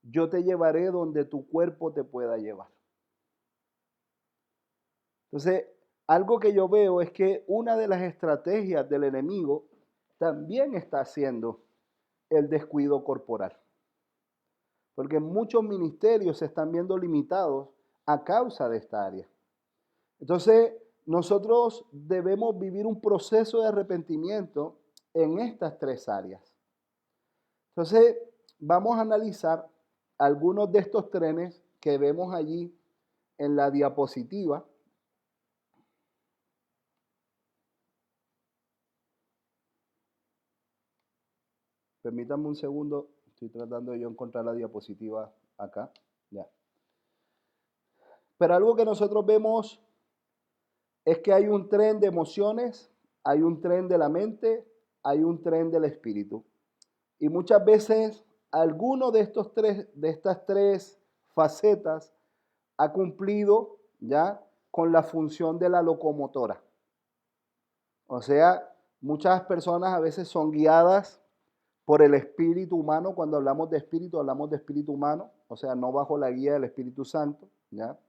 yo te llevaré donde tu cuerpo te pueda llevar. Entonces, algo que yo veo es que una de las estrategias del enemigo también está haciendo el descuido corporal. Porque muchos ministerios se están viendo limitados a causa de esta área. Entonces, nosotros debemos vivir un proceso de arrepentimiento en estas tres áreas. Entonces, vamos a analizar algunos de estos trenes que vemos allí en la diapositiva. Permítanme un segundo, estoy tratando de yo encontrar la diapositiva acá. Ya. Pero algo que nosotros vemos es que hay un tren de emociones, hay un tren de la mente, hay un tren del espíritu. Y muchas veces alguno de estas tres facetas ha cumplido ya con la función de la locomotora. O sea, muchas personas a veces son guiadas por el espíritu humano. Cuando hablamos de espíritu humano, o sea, no bajo la guía del Espíritu Santo, ¿ya?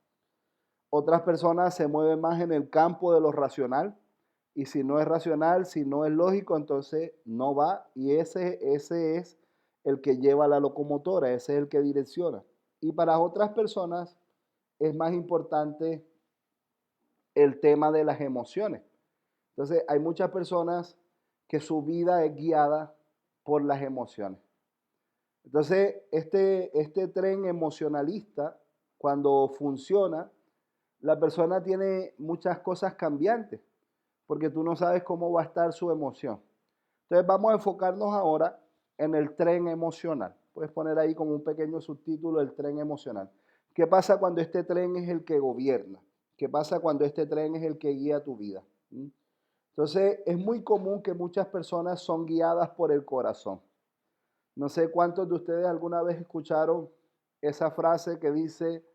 Otras personas se mueven más en el campo de lo racional, y si no es racional, si no es lógico, entonces no va, y ese es el que lleva la locomotora, ese es el que direcciona. Y para otras personas es más importante el tema de las emociones. Entonces hay muchas personas que su vida es guiada por las emociones. Entonces este tren emocionalista, cuando funciona, la persona tiene muchas cosas cambiantes, porque tú no sabes cómo va a estar su emoción. Entonces vamos a enfocarnos ahora en el tren emocional. Puedes poner ahí como un pequeño subtítulo, el tren emocional. ¿Qué pasa cuando este tren es el que gobierna? ¿Qué pasa cuando este tren es el que guía tu vida? Entonces es muy común que muchas personas son guiadas por el corazón. No sé cuántos de ustedes alguna vez escucharon esa frase que dice,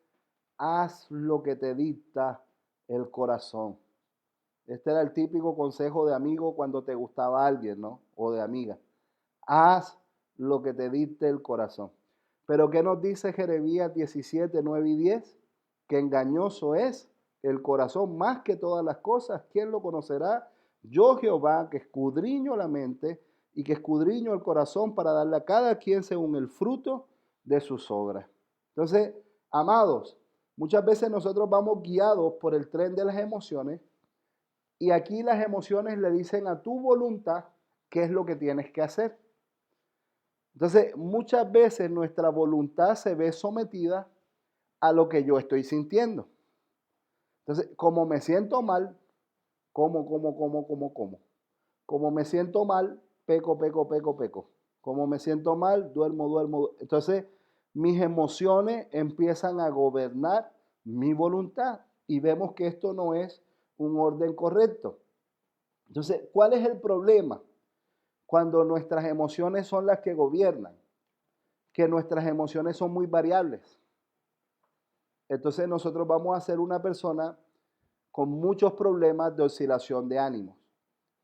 haz lo que te dicta el corazón. Este era el típico consejo de amigo cuando te gustaba alguien, ¿no? O de amiga. Haz lo que te dicte el corazón. Pero ¿qué nos dice Jeremías 17, 9 y 10? Que engañoso es el corazón más que todas las cosas. ¿Quién lo conocerá? Yo, Jehová, que escudriño la mente y que escudriño el corazón para darle a cada quien según el fruto de sus obras. Entonces, amados, muchas veces nosotros vamos guiados por el tren de las emociones, y aquí las emociones le dicen a tu voluntad qué es lo que tienes que hacer. Entonces, muchas veces nuestra voluntad se ve sometida a lo que yo estoy sintiendo. Entonces, como me siento mal, como. Como me siento mal, peco. Como me siento mal, duermo. Entonces, mis emociones empiezan a gobernar mi voluntad y vemos que esto no es un orden correcto. Entonces, ¿cuál es el problema? Cuando nuestras emociones son las que gobiernan, que nuestras emociones son muy variables. Entonces nosotros vamos a ser una persona con muchos problemas de oscilación de ánimos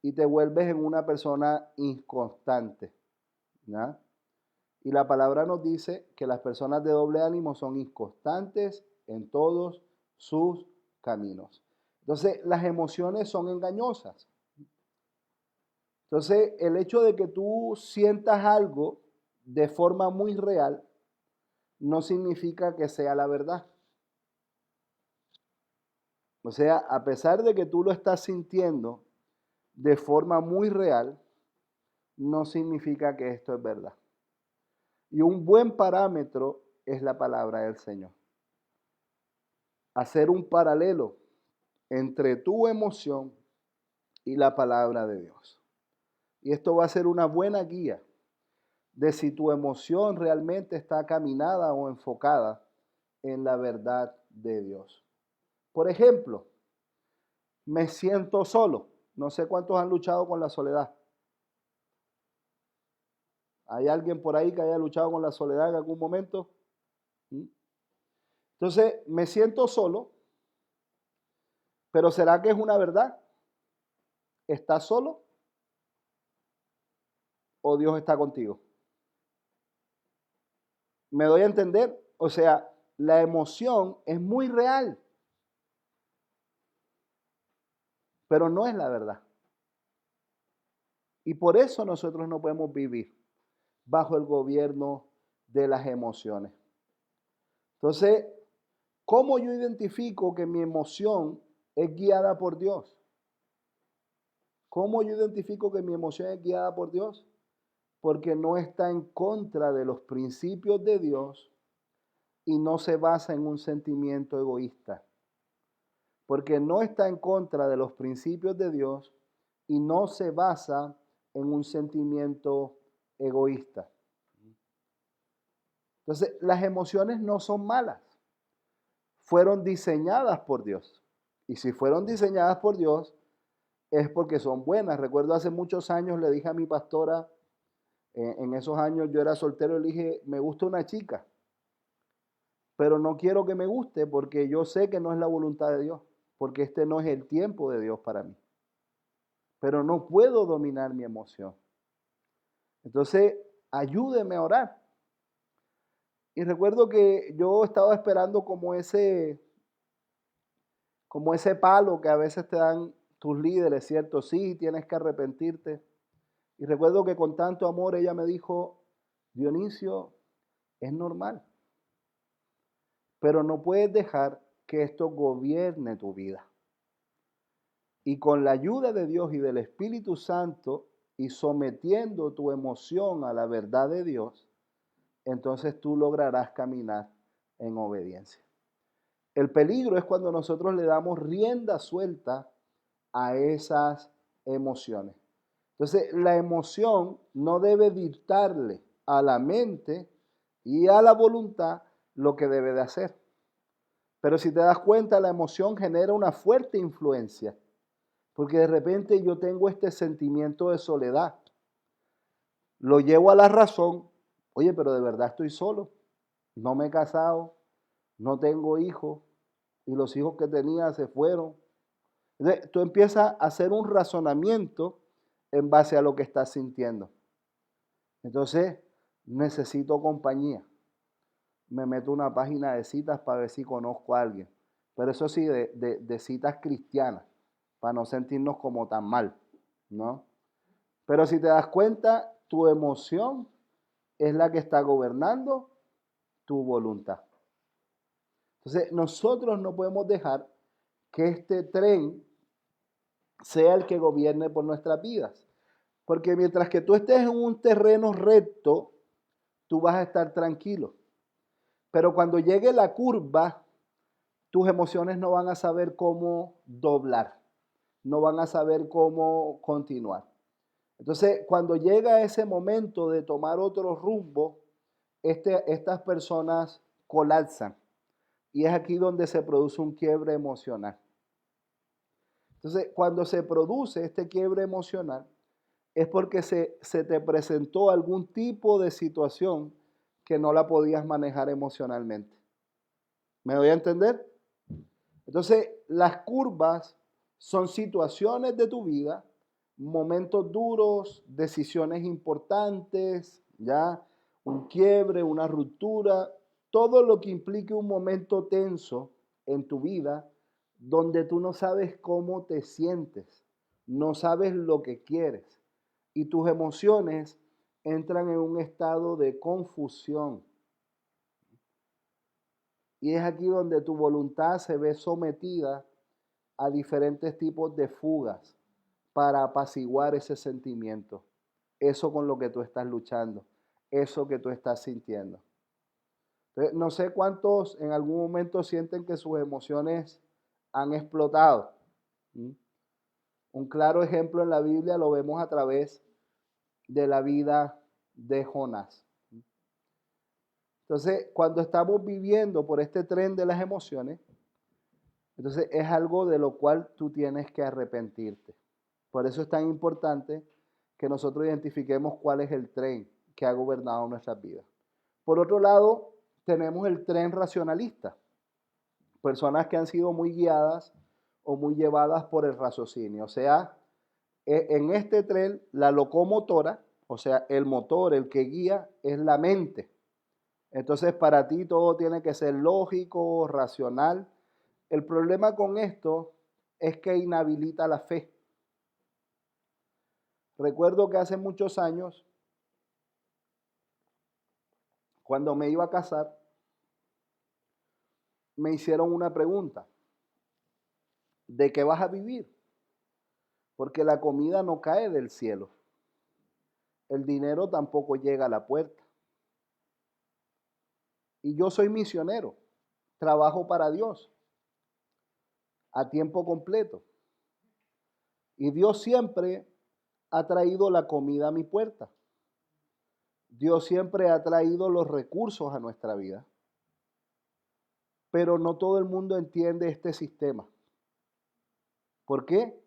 y te vuelves en una persona inconstante, ¿ya? Y la palabra nos dice que las personas de doble ánimo son inconstantes en todos sus caminos. Entonces, las emociones son engañosas. Entonces, el hecho de que tú sientas algo de forma muy real no significa que sea la verdad. O sea, a pesar de que tú lo estás sintiendo de forma muy real, no significa que esto es verdad. Y un buen parámetro es la palabra del Señor. Hacer un paralelo entre tu emoción y la palabra de Dios. Y esto va a ser una buena guía de si tu emoción realmente está caminada o enfocada en la verdad de Dios. Por ejemplo, me siento solo. No sé cuántos han luchado con la soledad. ¿Hay alguien por ahí que haya luchado con la soledad en algún momento? ¿Mm? Entonces, me siento solo, pero ¿será que es una verdad? ¿Estás solo o Dios está contigo? ¿Me doy a entender? O sea, la emoción es muy real, pero no es la verdad. Y por eso nosotros no podemos vivir bajo el gobierno de las emociones. Entonces, ¿cómo yo identifico que mi emoción es guiada por Dios? ¿Cómo yo identifico que mi emoción es guiada por Dios? Porque no está en contra de los principios de Dios y no se basa en un sentimiento egoísta. Porque no está en contra de los principios de Dios y no se basa en un sentimiento egoísta. Entonces, las emociones no son malas. Fueron diseñadas por Dios. Y si fueron diseñadas por Dios, es porque son buenas. Recuerdo hace muchos años le dije a mi pastora, en esos años yo era soltero, le dije, me gusta una chica, pero no quiero que me guste porque yo sé que no es la voluntad de Dios, porque este no es el tiempo de Dios para mí. Pero no puedo dominar mi emoción. Entonces, ayúdeme a orar. Y recuerdo que yo estaba esperando como ese palo que a veces te dan tus líderes, ¿cierto? Sí, tienes que arrepentirte. Y recuerdo que con tanto amor ella me dijo, Dionisio, es normal, pero no puedes dejar que esto gobierne tu vida. Y con la ayuda de Dios y del Espíritu Santo y sometiendo tu emoción a la verdad de Dios, entonces tú lograrás caminar en obediencia. El peligro es cuando nosotros le damos rienda suelta a esas emociones. Entonces, la emoción no debe dictarle a la mente y a la voluntad lo que debe de hacer. Pero si te das cuenta, la emoción genera una fuerte influencia, porque de repente yo tengo este sentimiento de soledad. Lo llevo a la razón, oye, pero de verdad estoy solo, no me he casado, no tengo hijos, y los hijos que tenía se fueron. Entonces, tú empiezas a hacer un razonamiento en base a lo que estás sintiendo. Entonces, necesito compañía. Me meto a una página de citas para ver si conozco a alguien. Pero eso sí, de citas cristianas, para no sentirnos como tan mal, ¿no? Pero si te das cuenta, tu emoción es la que está gobernando tu voluntad. Entonces, nosotros no podemos dejar que este tren sea el que gobierne por nuestras vidas. Porque mientras que tú estés en un terreno recto, tú vas a estar tranquilo. Pero cuando llegue la curva, tus emociones no van a saber cómo doblar, no van a saber cómo continuar. Entonces, cuando llega ese momento de tomar otro rumbo, estas personas colapsan. Y es aquí donde se produce un quiebre emocional. Entonces, cuando se produce este quiebre emocional, es porque se te presentó algún tipo de situación que no la podías manejar emocionalmente. ¿Me doy a entender? Entonces, las curvas son situaciones de tu vida, momentos duros, decisiones importantes, ya, un quiebre, una ruptura, todo lo que implique un momento tenso en tu vida donde tú no sabes cómo te sientes, no sabes lo que quieres y tus emociones entran en un estado de confusión. Y es aquí donde tu voluntad se ve sometida a diferentes tipos de fugas para apaciguar ese sentimiento, eso con lo que tú estás luchando, eso que tú estás sintiendo. Entonces, no sé cuántos en algún momento sienten que sus emociones han explotado. ¿Mm? Un claro ejemplo en la Biblia lo vemos a través de la vida de Jonás. Entonces, cuando estamos viviendo por este tren de las emociones, entonces es algo de lo cual tú tienes que arrepentirte. Por eso es tan importante que nosotros identifiquemos cuál es el tren que ha gobernado nuestras vidas. Por otro lado, tenemos el tren racionalista. Personas que han sido muy guiadas o muy llevadas por el raciocinio. O sea, en este tren, la locomotora, o sea, el motor, el que guía, es la mente. Entonces, para ti todo tiene que ser lógico, racional. El problema con esto es que inhabilita la fe. Recuerdo que hace muchos años, cuando me iba a casar, me hicieron una pregunta. ¿De qué vas a vivir? Porque la comida no cae del cielo. El dinero tampoco llega a la puerta. Y yo soy misionero. Trabajo para Dios a tiempo completo. Y Dios siempre ha traído la comida a mi puerta. Dios siempre ha traído los recursos a nuestra vida. Pero no todo el mundo entiende este sistema. ¿Por qué?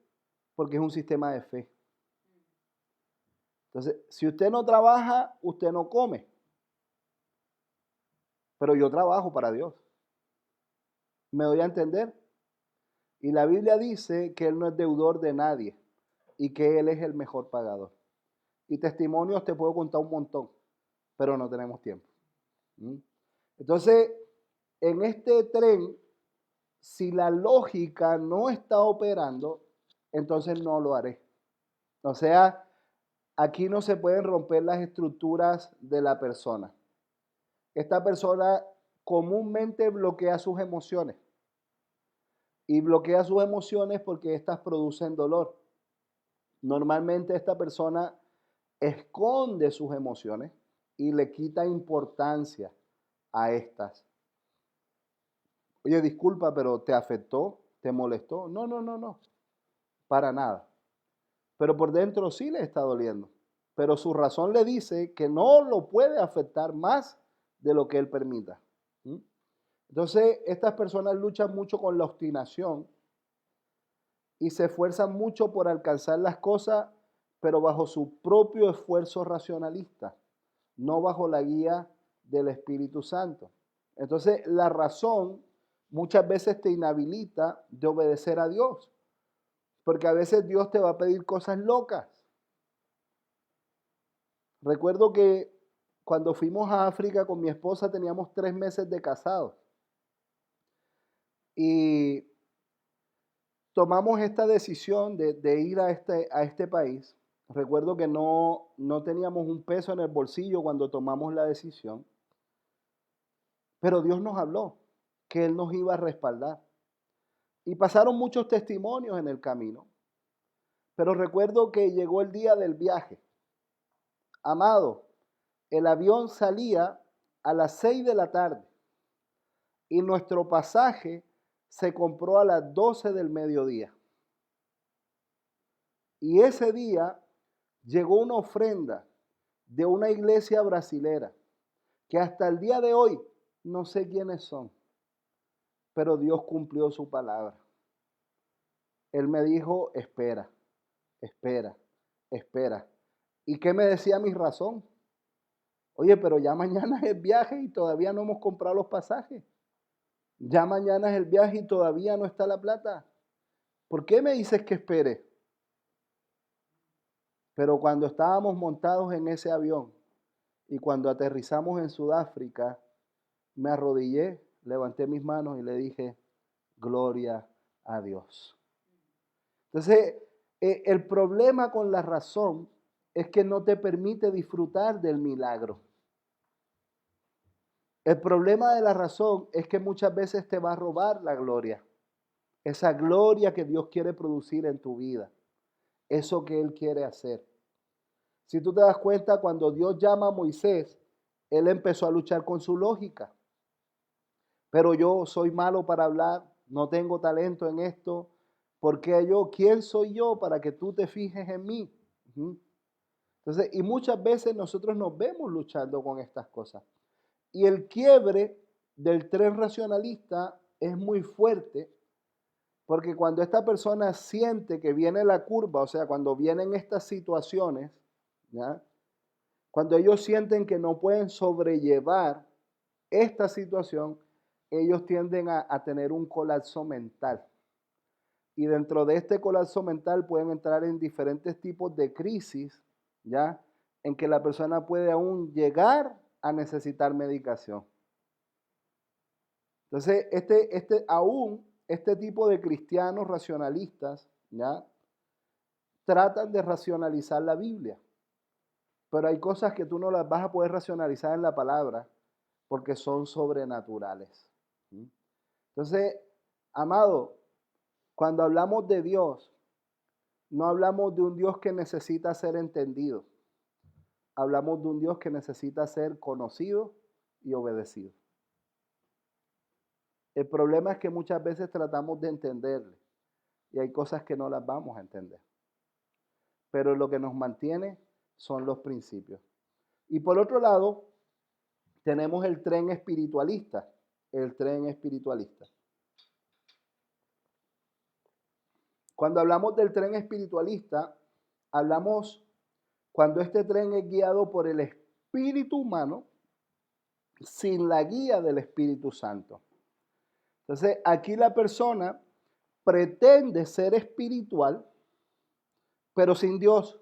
Porque es un sistema de fe. Entonces, si usted no trabaja, usted no come. Pero yo trabajo para Dios. ¿Me doy a entender? Y la Biblia dice que Él no es deudor de nadie y que Él es el mejor pagador. Y testimonios te puedo contar un montón, pero no tenemos tiempo. Entonces, en este tren, si la lógica no está operando, entonces no lo haré. O sea, aquí no se pueden romper las estructuras de la persona. Esta persona comúnmente bloquea sus emociones. Y bloquea sus emociones porque éstas producen dolor. Normalmente esta persona esconde sus emociones y le quita importancia a estas. Oye, disculpa, pero ¿te afectó? ¿Te molestó? No, no, no, no. Para nada. Pero por dentro sí le está doliendo. Pero su razón le dice que no lo puede afectar más de lo que él permita. Entonces, estas personas luchan mucho con la obstinación y se esfuerzan mucho por alcanzar las cosas, pero bajo su propio esfuerzo racionalista, no bajo la guía del Espíritu Santo. Entonces, la razón muchas veces te inhabilita de obedecer a Dios, porque a veces Dios te va a pedir cosas locas. Recuerdo que cuando fuimos a África con mi esposa teníamos 3 meses de casados y tomamos esta decisión de ir a este país. Recuerdo que no teníamos un peso en el bolsillo cuando tomamos la decisión, pero Dios nos habló que Él nos iba a respaldar. Y pasaron muchos testimonios en el camino, pero recuerdo que llegó el día del viaje. Amado, el avión salía a las 6 de la tarde y nuestro pasaje se compró a las 12 del mediodía. Y ese día llegó una ofrenda de una iglesia brasilera que hasta el día de hoy no sé quiénes son, pero Dios cumplió su palabra. Él me dijo, espera, espera, espera. ¿Y qué me decía mi razón? Oye, pero ya mañana es el viaje y todavía no hemos comprado los pasajes. Ya mañana es el viaje y todavía no está la plata. ¿Por qué me dices que espere? Pero cuando estábamos montados en ese avión y cuando aterrizamos en Sudáfrica, me arrodillé, levanté mis manos y le dije, gloria a Dios. Entonces, el problema con la razón es que no te permite disfrutar del milagro. El problema de la razón es que muchas veces te va a robar la gloria. Esa gloria que Dios quiere producir en tu vida. Eso que Él quiere hacer. Si tú te das cuenta, cuando Dios llama a Moisés, él empezó a luchar con su lógica. Pero yo soy malo para hablar, no tengo talento en esto. ¿Por qué yo? ¿Quién soy yo para que tú te fijes en mí? Entonces, y muchas veces nosotros nos vemos luchando con estas cosas. Y el quiebre del tren racionalista es muy fuerte, porque cuando esta persona siente que viene la curva, o sea, cuando vienen estas situaciones, ¿ya? Cuando ellos sienten que no pueden sobrellevar esta situación, ellos tienden a tener un colapso mental. Y dentro de este colapso mental pueden entrar en diferentes tipos de crisis, ¿ya? En que la persona puede aún llegar a necesitar medicación. Entonces, este tipo de cristianos racionalistas, ¿ya? Tratan de racionalizar la Biblia. Pero hay cosas que tú no las vas a poder racionalizar en la palabra porque son sobrenaturales. Entonces, amado, cuando hablamos de Dios, no hablamos de un Dios que necesita ser entendido. Hablamos de un Dios que necesita ser conocido y obedecido. El problema es que muchas veces tratamos de entenderle y hay cosas que no las vamos a entender. Pero lo que nos mantiene son los principios. Y por otro lado, tenemos el tren espiritualista. El tren espiritualista. Cuando hablamos del tren espiritualista, hablamos cuando este tren es guiado por el espíritu humano sin la guía del Espíritu Santo. Entonces, aquí la persona pretende ser espiritual, pero sin Dios.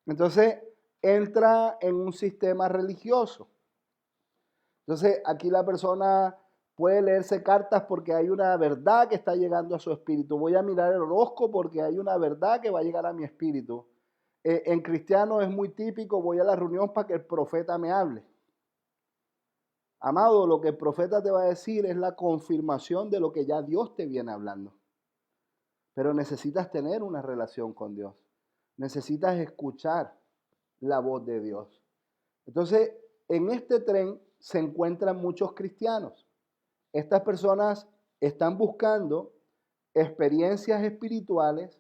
Entonces, entra en un sistema religioso. Entonces, aquí la persona puede leerse cartas porque hay una verdad que está llegando a su espíritu. Voy a mirar el horóscopo porque hay una verdad que va a llegar a mi espíritu. En cristiano es muy típico, voy a la reunión para que el profeta me hable. Amado, lo que el profeta te va a decir es la confirmación de lo que ya Dios te viene hablando. Pero necesitas tener una relación con Dios. Necesitas escuchar la voz de Dios. Entonces, en este tren se encuentran muchos cristianos. Estas personas están buscando experiencias espirituales,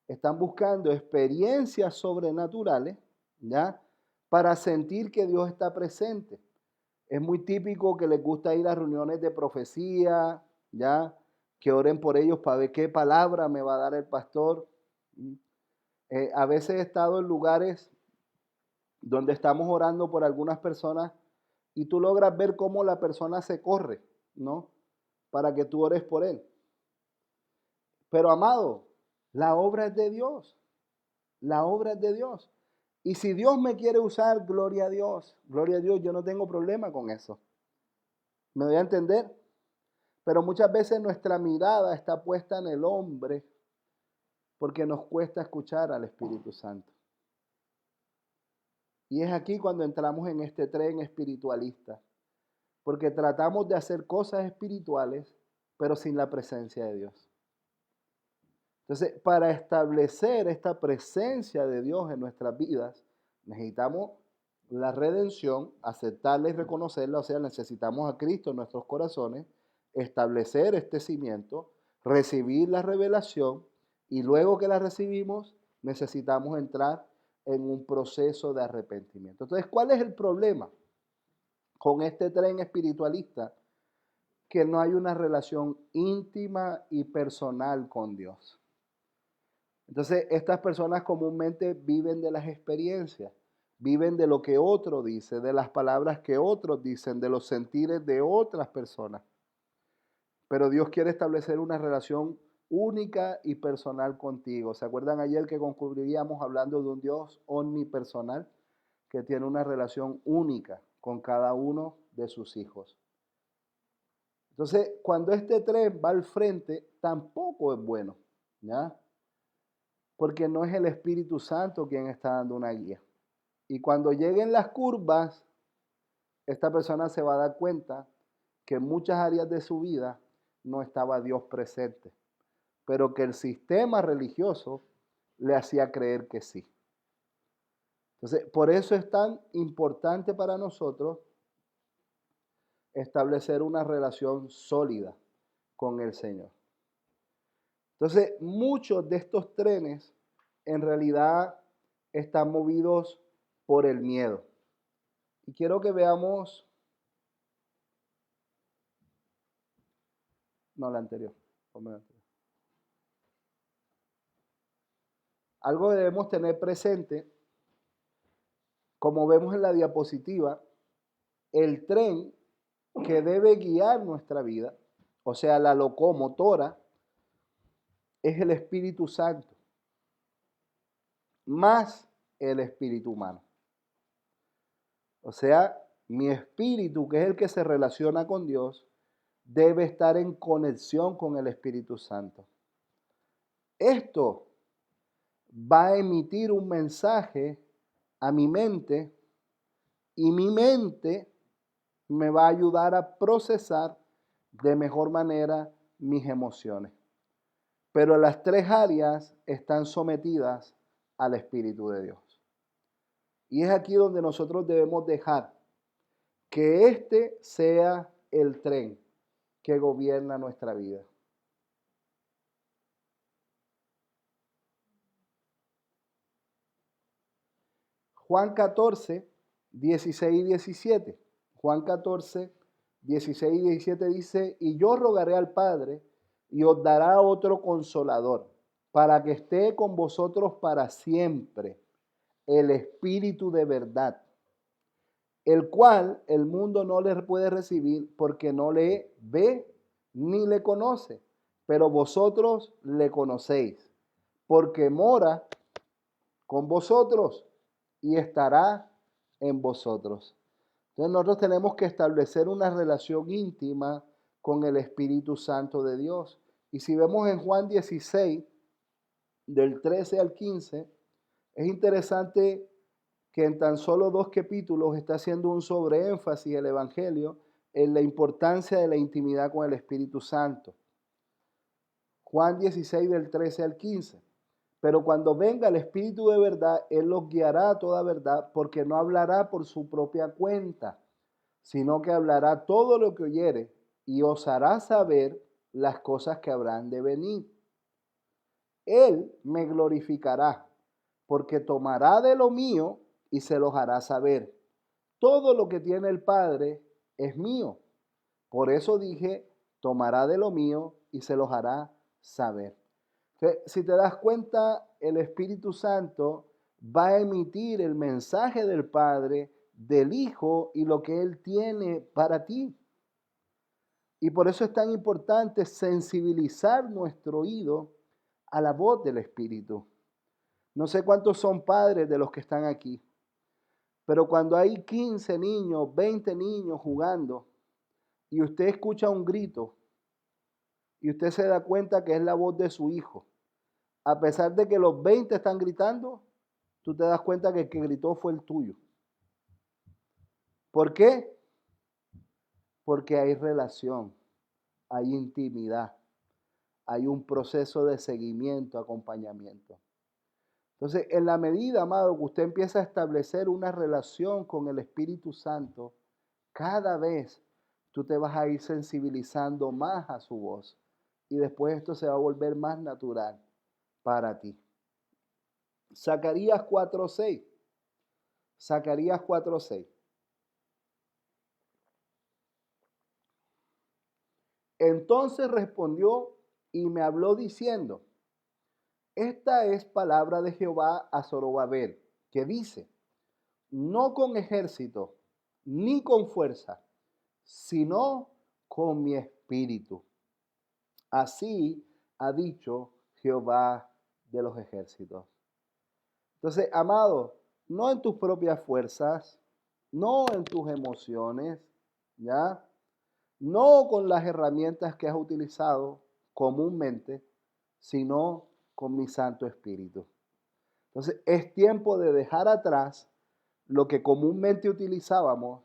están buscando experiencias sobrenaturales, ¿ya? Para sentir que Dios está presente. Es muy típico que les gusta ir a reuniones de profecía, ¿ya? Que oren por ellos para ver qué palabra me va a dar el pastor. A veces he estado en lugares donde estamos orando por algunas personas y tú logras ver cómo la persona se corre, ¿no? Para que tú ores por él. Pero amado, la obra es de Dios. La obra es de Dios. Y si Dios me quiere usar, gloria a Dios. Gloria a Dios, yo no tengo problema con eso. ¿Me voy a entender? Pero muchas veces nuestra mirada está puesta en el hombre porque nos cuesta escuchar al Espíritu Santo. Y es aquí cuando entramos en este tren espiritualista. Porque tratamos de hacer cosas espirituales, pero sin la presencia de Dios. Entonces, para establecer esta presencia de Dios en nuestras vidas, necesitamos la redención, aceptarla y reconocerla, o sea, necesitamos a Cristo en nuestros corazones, establecer este cimiento, recibir la revelación y luego que la recibimos, necesitamos entrar en un proceso de arrepentimiento. Entonces, ¿cuál es el problema? con este tren espiritualista que no hay una relación íntima y personal con Dios. Entonces, estas personas comúnmente viven de las experiencias, viven de lo que otro dice, de las palabras que otros dicen, de los sentires de otras personas. Pero Dios quiere establecer una relación única y personal contigo. ¿Se acuerdan ayer que concluíamos hablando de un Dios omnipersonal que tiene una relación única con cada uno de sus hijos? Entonces, cuando este tren va al frente, tampoco es bueno, ¿ya? Porque no es el Espíritu Santo quien está dando una guía. Y cuando lleguen las curvas, esta persona se va a dar cuenta que en muchas áreas de su vida no estaba Dios presente, pero que el sistema religioso le hacía creer que sí. Entonces, por eso es tan importante para nosotros establecer una relación sólida con el Señor. Entonces, muchos de estos trenes en realidad están movidos por el miedo. Y quiero que veamos, no la anterior, ponme la anterior. Algo que debemos tener presente, como vemos en la diapositiva, el tren que debe guiar nuestra vida, o sea, la locomotora, es el Espíritu Santo, más el espíritu humano. O sea, mi espíritu, que es el que se relaciona con Dios, debe estar en conexión con el Espíritu Santo. Esto va a emitir un mensaje a mi mente y mi mente me va a ayudar a procesar de mejor manera mis emociones. Pero las tres áreas están sometidas al Espíritu de Dios. Y es aquí donde nosotros debemos dejar que este sea el tren que gobierna nuestra vida. Juan 14, 16 y 17. Juan 14, 16 y 17 dice, y yo rogaré al Padre y os dará otro consolador para que esté con vosotros para siempre, el Espíritu de verdad, el cual el mundo no le puede recibir porque no le ve ni le conoce, pero vosotros le conocéis, porque mora con vosotros y estará en vosotros. Entonces nosotros tenemos que establecer una relación íntima con el Espíritu Santo de Dios. Y si vemos en Juan 16, del 13 al 15, es interesante que en tan solo 2 capítulos está haciendo un sobreénfasis el Evangelio en la importancia de la intimidad con el Espíritu Santo. Juan 16 del 13 al 15. Pero cuando venga el Espíritu de verdad, Él los guiará a toda verdad, porque no hablará por su propia cuenta, sino que hablará todo lo que oyere y os hará saber las cosas que habrán de venir. Él me glorificará, porque tomará de lo mío y se los hará saber. Todo lo que tiene el Padre es mío. Por eso dije, tomará de lo mío y se los hará saber. Entonces, si te das cuenta, el Espíritu Santo va a emitir el mensaje del Padre, del Hijo y lo que Él tiene para ti. Y por eso es tan importante sensibilizar nuestro oído a la voz del Espíritu. No sé cuántos son padres de los que están aquí, pero cuando hay 15 niños, 20 niños jugando y usted escucha un grito y usted se da cuenta que es la voz de su hijo, a pesar de que los 20 están gritando, tú te das cuenta que el que gritó fue el tuyo. ¿Por qué? Porque hay relación, hay intimidad, hay un proceso de seguimiento, acompañamiento. Entonces, en la medida, amado, que usted empieza a establecer una relación con el Espíritu Santo, cada vez tú te vas a ir sensibilizando más a su voz y después esto se va a volver más natural para ti. Zacarías 4:6. Zacarías 4:6. Entonces respondió y me habló diciendo, esta es palabra de Jehová a Zorobabel, que dice, no con ejército ni con fuerza, sino con mi espíritu. Así ha dicho Jehová de los ejércitos. Entonces, amado, no en tus propias fuerzas, no en tus emociones, ¿ya? No con las herramientas que has utilizado comúnmente, sino con mi Santo Espíritu. Entonces, es tiempo de dejar atrás lo que comúnmente utilizábamos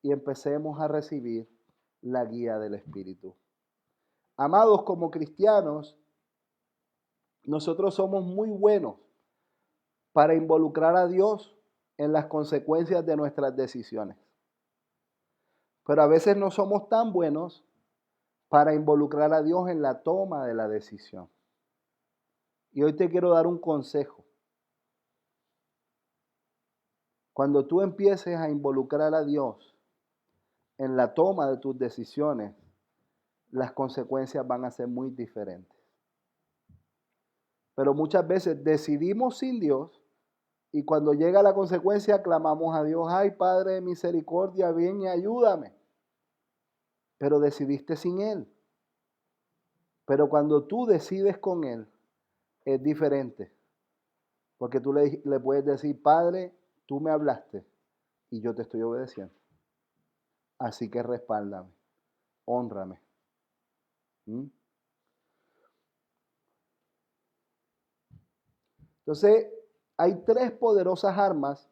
y empecemos a recibir la guía del Espíritu. Amados, como cristianos, nosotros somos muy buenos para involucrar a Dios en las consecuencias de nuestras decisiones. Pero a veces no somos tan buenos para involucrar a Dios en la toma de la decisión. Y hoy te quiero dar un consejo. Cuando tú empieces a involucrar a Dios en la toma de tus decisiones, las consecuencias van a ser muy diferentes. Pero muchas veces decidimos sin Dios y cuando llega la consecuencia clamamos a Dios, ay Padre de misericordia, ven y ayúdame. Pero decidiste sin Él. Pero cuando tú decides con Él, es diferente. Porque tú le puedes decir, Padre, tú me hablaste y yo te estoy obedeciendo. Así que respáldame, hónrame. Entonces, hay tres poderosas armas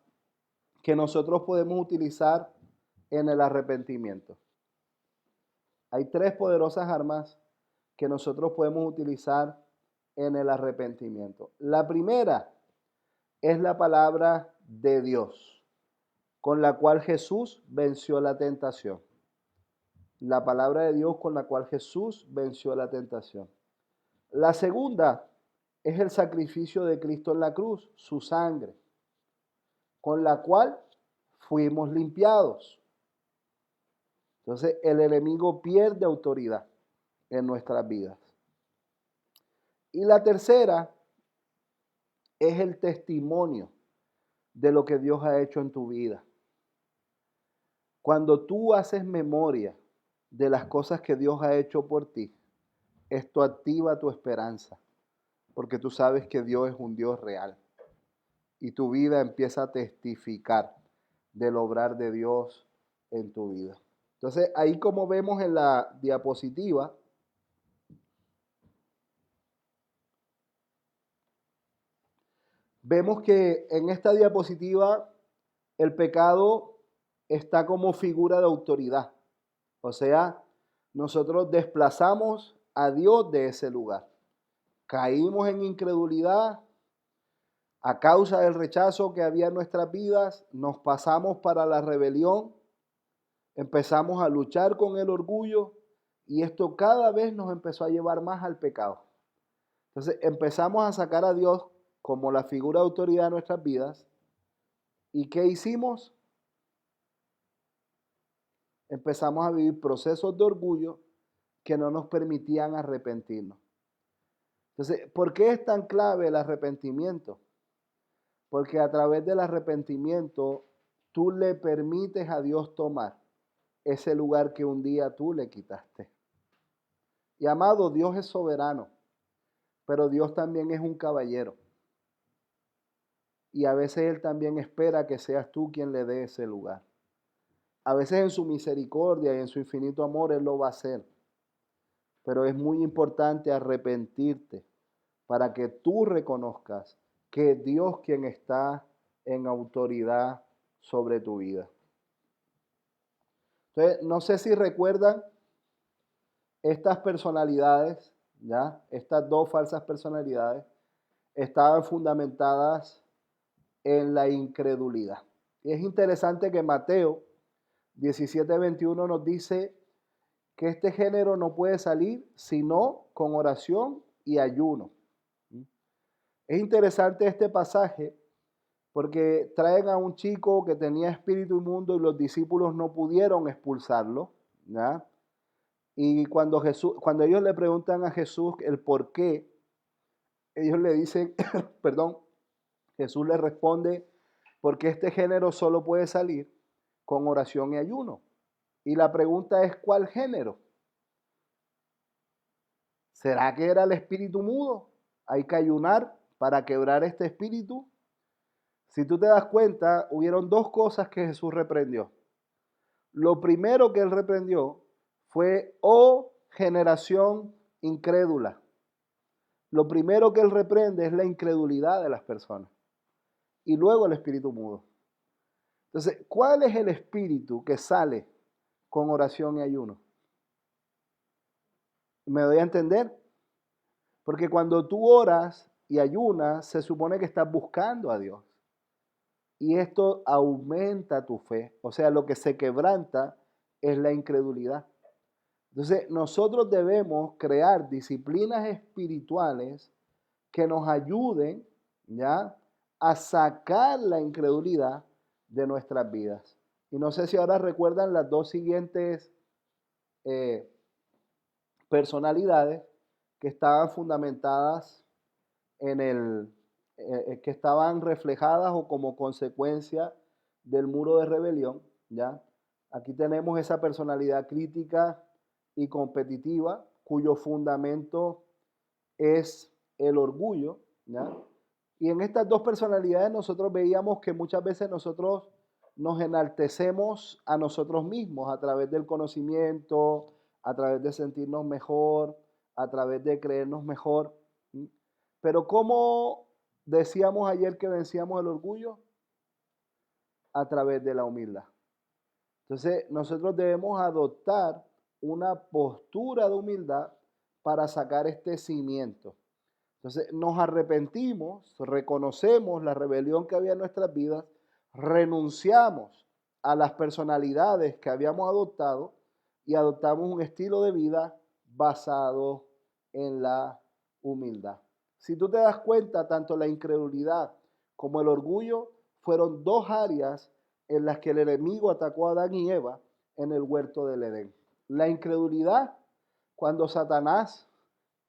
que nosotros podemos utilizar en el arrepentimiento. Hay tres poderosas armas que nosotros podemos utilizar en el arrepentimiento. La primera es la palabra de Dios, con la cual Jesús venció la tentación. La palabra de Dios con la cual Jesús venció la tentación. La segunda es el sacrificio de Cristo en la cruz, su sangre, con la cual fuimos limpiados. Entonces el enemigo pierde autoridad en nuestras vidas. Y la tercera es el testimonio de lo que Dios ha hecho en tu vida. Cuando tú haces memoria de las cosas que Dios ha hecho por ti, esto activa tu esperanza, porque tú sabes que Dios es un Dios real. Y tu vida empieza a testificar del obrar de Dios en tu vida. Entonces, ahí como vemos en la diapositiva, vemos que en esta diapositiva el pecado está como figura de autoridad. O sea, nosotros desplazamos a Dios de ese lugar. Caímos en incredulidad a causa del rechazo que había en nuestras vidas, nos pasamos para la rebelión, empezamos a luchar con el orgullo y esto cada vez nos empezó a llevar más al pecado. Entonces empezamos a sacar a Dios como la figura de autoridad de nuestras vidas. ¿Y qué hicimos? Empezamos a vivir procesos de orgullo que no nos permitían arrepentirnos. Entonces, ¿por qué es tan clave el arrepentimiento? Porque a través del arrepentimiento tú le permites a Dios tomar ese lugar que un día tú le quitaste. Y amado, Dios es soberano, pero Dios también es un caballero. Y a veces Él también espera que seas tú quien le dé ese lugar. A veces en su misericordia y en su infinito amor Él lo va a hacer. Pero es muy importante arrepentirte para que tú reconozcas que es Dios quien está en autoridad sobre tu vida. Entonces, no sé si recuerdan estas personalidades, ¿ya? Estas dos falsas personalidades estaban fundamentadas en la incredulidad. Y es interesante que Mateo 17:21 nos dice que este género no puede salir sino con oración y ayuno. Es interesante este pasaje porque traen a un chico que tenía espíritu inmundo y los discípulos no pudieron expulsarlo, ¿ya? Y cuando ellos le preguntan a Jesús el por qué, ellos le dicen, perdón, Jesús le responde, porque este género solo puede salir con oración y ayuno. Y la pregunta es, ¿cuál género? ¿Será que era el espíritu mudo? Hay que ayunar para quebrar este espíritu. Si tú te das cuenta, hubieron dos cosas que Jesús reprendió. Lo primero que él reprendió fue, oh generación incrédula. Lo primero que él reprende es la incredulidad de las personas. Y luego el espíritu mudo. Entonces, ¿cuál es el espíritu que sale con oración y ayuno? ¿Me doy a entender? Porque cuando tú oras y ayunas, se supone que estás buscando a Dios. Y esto aumenta tu fe. O sea, lo que se quebranta es la incredulidad. Entonces, nosotros debemos crear disciplinas espirituales que nos ayuden, ¿ya?, a sacar la incredulidad de nuestras vidas. Y no sé si ahora recuerdan las dos siguientes personalidades que estaban fundamentadas que estaban reflejadas o como consecuencia del muro de rebelión, ¿ya? Aquí tenemos esa personalidad crítica y competitiva, cuyo fundamento es el orgullo, ¿ya? Y en estas dos personalidades nosotros veíamos que muchas veces nosotros nos enaltecemos a nosotros mismos a través del conocimiento, a través de sentirnos mejor, a través de creernos mejor. Pero ¿cómo decíamos ayer que vencíamos el orgullo? A través de la humildad. Entonces nosotros debemos adoptar una postura de humildad para sacar este cimiento. Entonces nos arrepentimos, reconocemos la rebelión que había en nuestras vidas, renunciamos a las personalidades que habíamos adoptado y adoptamos un estilo de vida basado en la humildad. Si tú te das cuenta, tanto la incredulidad como el orgullo fueron dos áreas en las que el enemigo atacó a Adán y Eva en el huerto del Edén. La incredulidad, cuando Satanás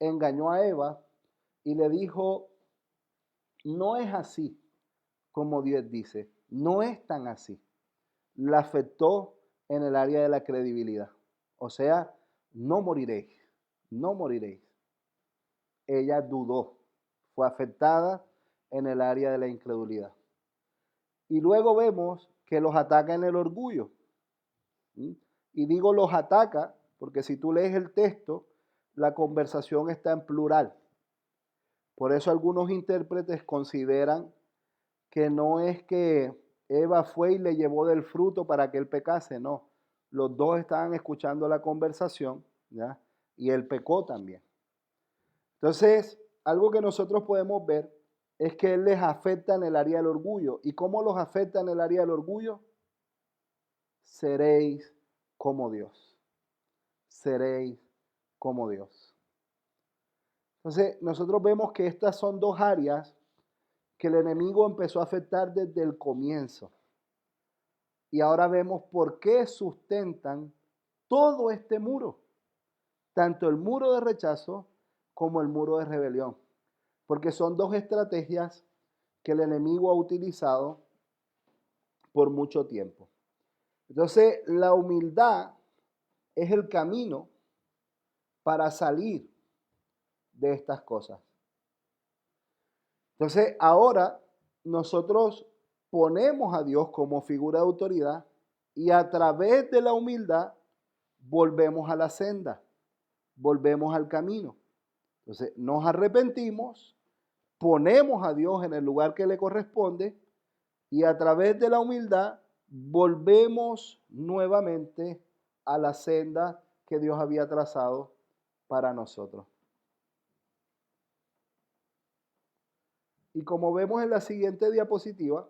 engañó a Eva y le dijo, no es así como Dios dice, no es tan así. La afectó en el área de la credibilidad. O sea, no moriréis, no moriréis. Ella dudó, fue afectada en el área de la incredulidad. Y luego vemos que los ataca en el orgullo. Y digo los ataca porque si tú lees el texto, la conversación está en plural. Por eso algunos intérpretes consideran que no es que Eva fue y le llevó del fruto para que él pecase, no. Los dos estaban escuchando la conversación, ¿ya? Y él pecó también. Entonces, algo que nosotros podemos ver es que él les afecta en el área del orgullo. ¿Y cómo los afecta en el área del orgullo? Seréis como Dios. Seréis como Dios. Entonces, nosotros vemos que estas son dos áreas que el enemigo empezó a afectar desde el comienzo. Y ahora vemos por qué sustentan todo este muro, tanto el muro de rechazo como el muro de rebelión, porque son dos estrategias que el enemigo ha utilizado por mucho tiempo. Entonces, la humildad es el camino para salir de estas cosas. Entonces, ahora nosotros ponemos a Dios como figura de autoridad y a través de la humildad volvemos a la senda, volvemos al camino. Entonces, nos arrepentimos, ponemos a Dios en el lugar que le corresponde y a través de la humildad volvemos nuevamente a la senda que Dios había trazado para nosotros. Y como vemos en la siguiente diapositiva,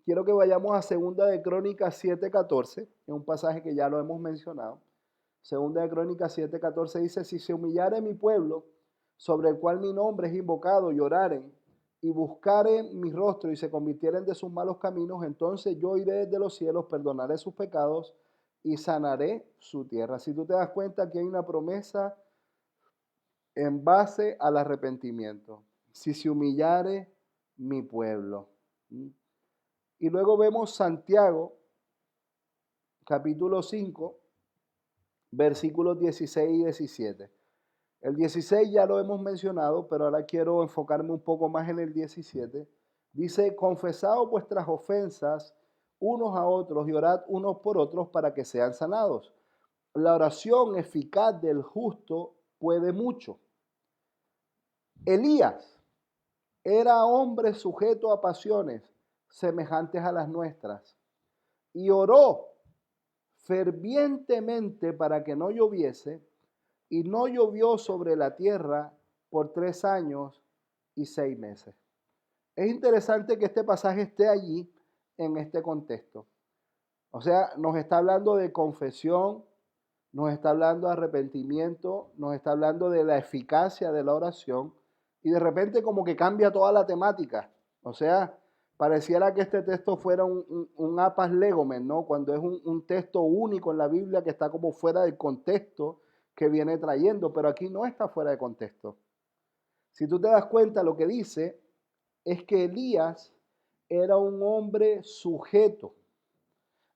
quiero que vayamos a 2 de Crónicas 7:14, es un pasaje que ya lo hemos mencionado. 2 de Crónicas 7:14 dice, si se humillare mi pueblo, sobre el cual mi nombre es invocado, y oraren, y buscaren mi rostro, y se convirtieren de sus malos caminos, entonces yo iré desde los cielos, perdonaré sus pecados, y sanaré su tierra. Si tú te das cuenta que hay una promesa en base al arrepentimiento. Si se humillare mi pueblo. Y luego vemos Santiago, capítulo 5, versículos 16 y 17. El 16 ya lo hemos mencionado, pero ahora quiero enfocarme un poco más en el 17. Dice, confesaos vuestras ofensas unos a otros y orad unos por otros para que sean sanados. La oración eficaz del justo puede mucho. Elías era hombre sujeto a pasiones semejantes a las nuestras y oró fervientemente para que no lloviese, y no llovió sobre la tierra por 3 años y 6 meses. Es interesante que este pasaje esté allí en este contexto. O sea, nos está hablando de confesión, nos está hablando de arrepentimiento, nos está hablando de la eficacia de la oración, y de repente como que cambia toda la temática. O sea, pareciera que este texto fuera un apas legomen, ¿no? Cuando es un texto único en la Biblia que está como fuera del contexto que viene trayendo, pero aquí no está fuera de contexto. Si tú te das cuenta, lo que dice es que Elías era un hombre sujeto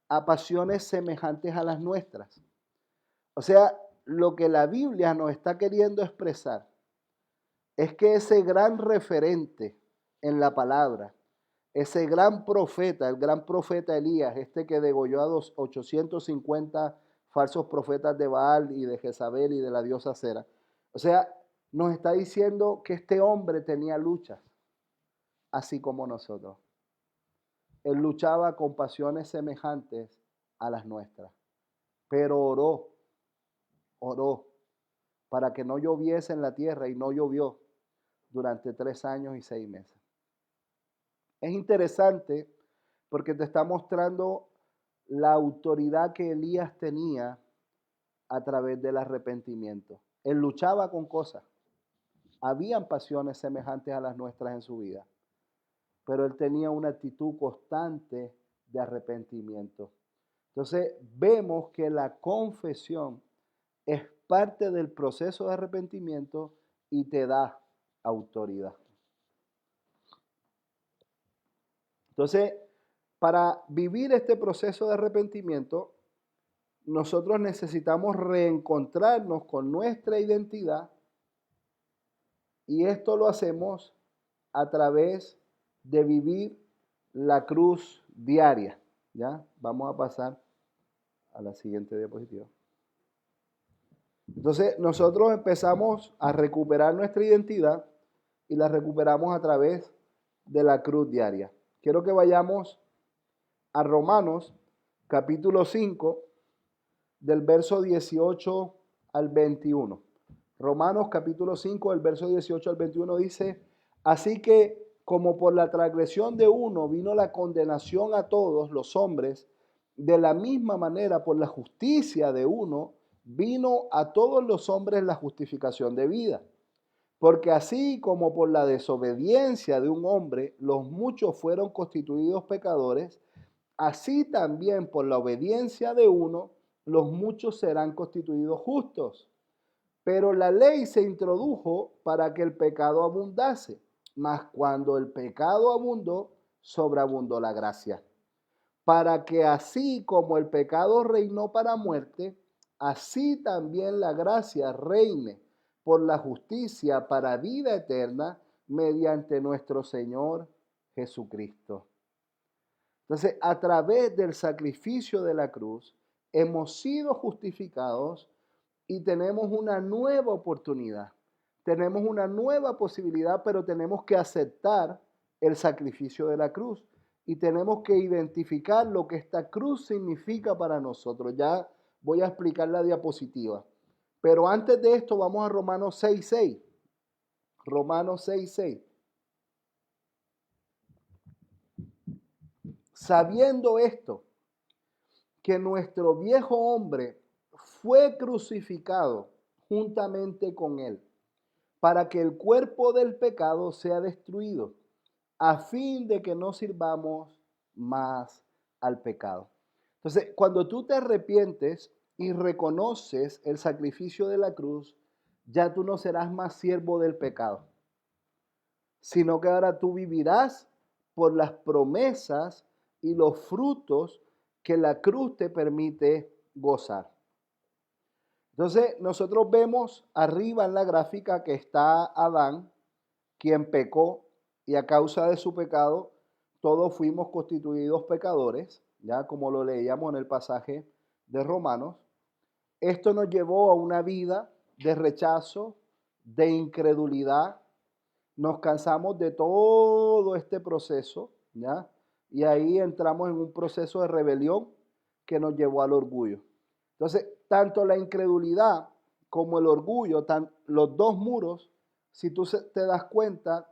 a pasiones semejantes a las nuestras. O sea, lo que la Biblia nos está queriendo expresar es que ese gran referente en la palabra, ese gran profeta, el gran profeta Elías, este que degolló a 850 falsos profetas de Baal y de Jezabel y de la diosa Cera. O sea, nos está diciendo que este hombre tenía luchas, así como nosotros. Él luchaba con pasiones semejantes a las nuestras, pero oró para que no lloviese en la tierra, y no llovió durante 3 años y 6 meses. Es interesante porque te está mostrando la autoridad que Elías tenía a través del arrepentimiento. Él luchaba con cosas. Habían pasiones semejantes a las nuestras en su vida, pero él tenía una actitud constante de arrepentimiento. Entonces vemos que la confesión es parte del proceso de arrepentimiento y te da autoridad. Entonces, para vivir este proceso de arrepentimiento, nosotros necesitamos reencontrarnos con nuestra identidad, y esto lo hacemos a través de vivir la cruz diaria. ¿Ya? Vamos a pasar a la siguiente diapositiva. Entonces, nosotros empezamos a recuperar nuestra identidad y la recuperamos a través de la cruz diaria. Quiero que vayamos a Romanos, capítulo 5, del verso 18 al 21. Romanos, capítulo 5, del verso 18 al 21 dice, así que como por la transgresión de uno vino la condenación a todos los hombres, de la misma manera por la justicia de uno vino a todos los hombres la justificación de vida. Porque así como por la desobediencia de un hombre los muchos fueron constituidos pecadores, así también por la obediencia de uno los muchos serán constituidos justos. Pero la ley se introdujo para que el pecado abundase, mas cuando el pecado abundó, sobreabundó la gracia. Para que así como el pecado reinó para muerte, así también la gracia reine por la justicia para vida eterna mediante nuestro Señor Jesucristo. Entonces, a través del sacrificio de la cruz, hemos sido justificados y tenemos una nueva oportunidad. Tenemos una nueva posibilidad, pero tenemos que aceptar el sacrificio de la cruz y tenemos que identificar lo que esta cruz significa para nosotros. Ya voy a explicar la diapositiva. Pero antes de esto vamos a Romanos 6:6. Romanos 6:6. Sabiendo esto, que nuestro viejo hombre fue crucificado juntamente con él, para que el cuerpo del pecado sea destruido, a fin de que no sirvamos más al pecado. Entonces, cuando tú te arrepientes y reconoces el sacrificio de la cruz, ya tú no serás más siervo del pecado, sino que ahora tú vivirás por las promesas y los frutos que la cruz te permite gozar. Entonces, nosotros vemos arriba en la gráfica que está Adán, quien pecó, y a causa de su pecado, todos fuimos constituidos pecadores, ya como lo leíamos en el pasaje de Romanos. Esto nos llevó a una vida de rechazo, de incredulidad. Nos cansamos de todo este proceso, ¿ya? Y ahí entramos en un proceso de rebelión que nos llevó al orgullo. Entonces, tanto la incredulidad como el orgullo, los dos muros, si tú te das cuenta,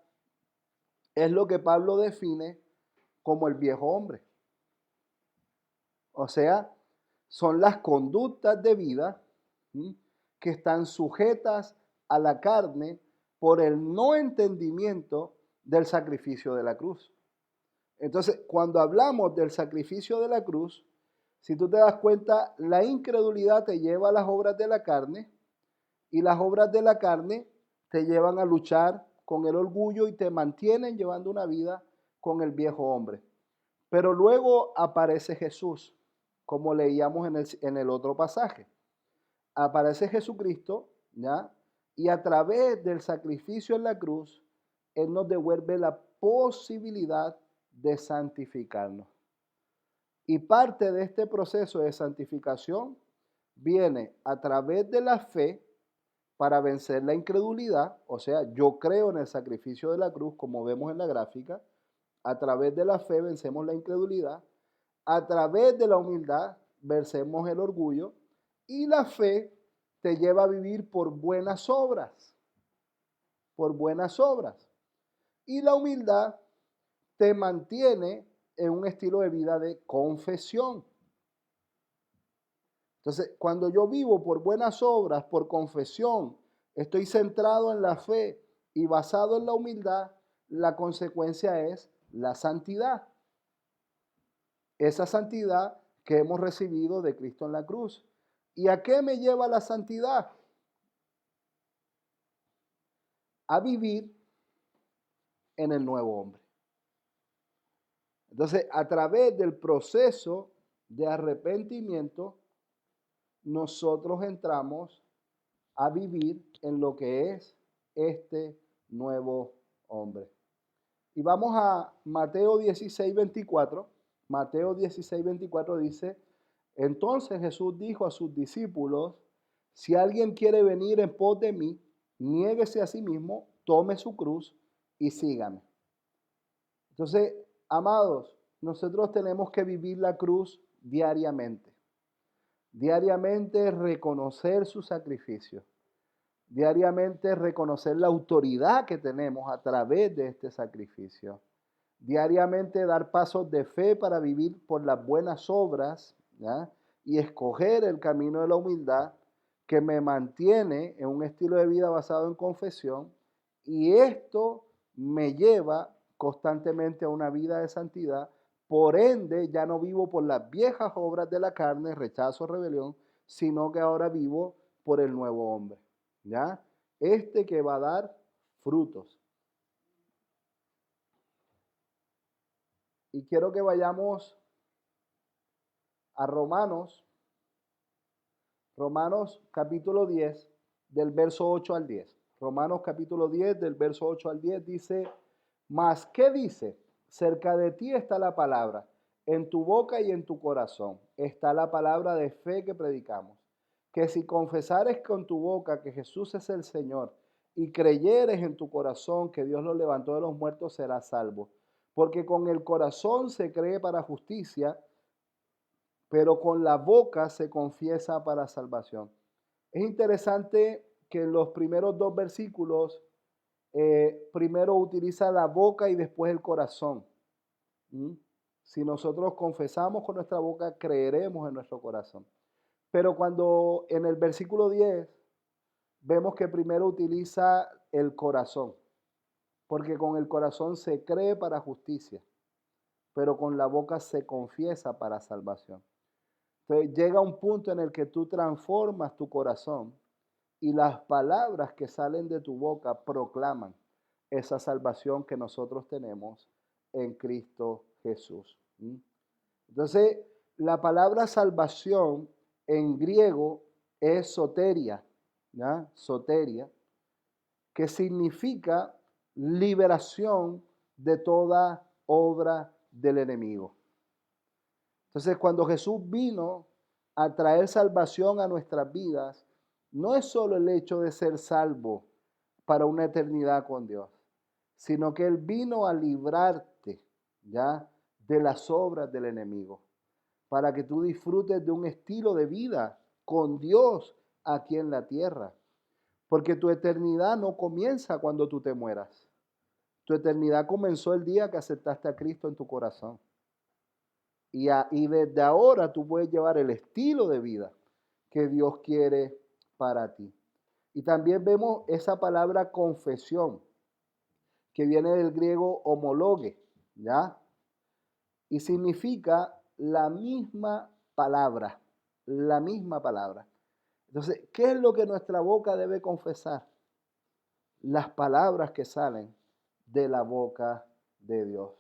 es lo que Pablo define como el viejo hombre. O sea, son las conductas de vida que están sujetas a la carne por el no entendimiento del sacrificio de la cruz. Entonces, cuando hablamos del sacrificio de la cruz, si tú te das cuenta, la incredulidad te lleva a las obras de la carne y las obras de la carne te llevan a luchar con el orgullo y te mantienen llevando una vida con el viejo hombre. Pero luego aparece Jesús, como leíamos en el otro pasaje. Aparece Jesucristo, ¿ya? Y a través del sacrificio en la cruz, Él nos devuelve la posibilidad de santificarnos. Y parte de este proceso de santificación viene a través de la fe para vencer la incredulidad, o sea, yo creo en el sacrificio de la cruz, como vemos en la gráfica, a través de la fe vencemos la incredulidad, a través de la humildad vencemos el orgullo, y la fe te lleva a vivir por buenas obras, por buenas obras. Y la humildad te mantiene en un estilo de vida de confesión. Entonces, cuando yo vivo por buenas obras, por confesión, estoy centrado en la fe y basado en la humildad, la consecuencia es la santidad. Esa santidad que hemos recibido de Cristo en la cruz. ¿Y a qué me lleva la santidad? A vivir en el nuevo hombre. Entonces, a través del proceso de arrepentimiento, nosotros entramos a vivir en lo que es este nuevo hombre. Y vamos a Mateo 16:24. Mateo 16:24 dice, entonces Jesús dijo a sus discípulos, si alguien quiere venir en pos de mí, niéguese a sí mismo, tome su cruz y sígame. Entonces, amados, nosotros tenemos que vivir la cruz diariamente. Diariamente reconocer su sacrificio. Diariamente reconocer la autoridad que tenemos a través de este sacrificio. Diariamente dar pasos de fe para vivir por las buenas obras, ¿ya? Y escoger el camino de la humildad que me mantiene en un estilo de vida basado en confesión. Y esto me lleva constantemente a una vida de santidad. Por ende, ya no vivo por las viejas obras de la carne, rechazo, rebelión, sino que ahora vivo por el nuevo hombre, ¿ya? Este que va a dar frutos. Y quiero que vayamos a Romanos capítulo 10, del verso 8 al 10. Romanos capítulo 10, del verso 8 al 10 dice, mas, ¿qué dice? Cerca de ti está la palabra, en tu boca y en tu corazón está la palabra de fe que predicamos. Que si confesares con tu boca que Jesús es el Señor y creyeres en tu corazón que Dios lo levantó de los muertos, serás salvo. Porque con el corazón se cree para justicia, pero con la boca se confiesa para salvación. Es interesante que en los primeros dos versículos primero utiliza la boca y después el corazón. Si nosotros confesamos con nuestra boca, creeremos en nuestro corazón. Pero cuando en el versículo 10 vemos que primero utiliza el corazón, porque con el corazón se cree para justicia, pero con la boca se confiesa para salvación. Entonces llega un punto en el que tú transformas tu corazón y las palabras que salen de tu boca proclaman esa salvación que nosotros tenemos en Cristo Jesús. ¿Mm? Entonces, la palabra salvación en griego es soteria, ¿ya? Soteria, que significa liberación de toda obra del enemigo. Entonces, cuando Jesús vino a traer salvación a nuestras vidas, no es solo el hecho de ser salvo para una eternidad con Dios, sino que Él vino a librarte, ¿ya?, de las obras del enemigo, para que tú disfrutes de un estilo de vida con Dios aquí en la tierra. Porque tu eternidad no comienza cuando tú te mueras. Tu eternidad comenzó el día que aceptaste a Cristo en tu corazón. Y desde ahora tú puedes llevar el estilo de vida que Dios quiere para ti. Y también vemos esa palabra confesión, que viene del griego homologue, ¿ya? Y significa la misma palabra, la misma palabra. Entonces, ¿qué es lo que nuestra boca debe confesar? Las palabras que salen de la boca de Dios.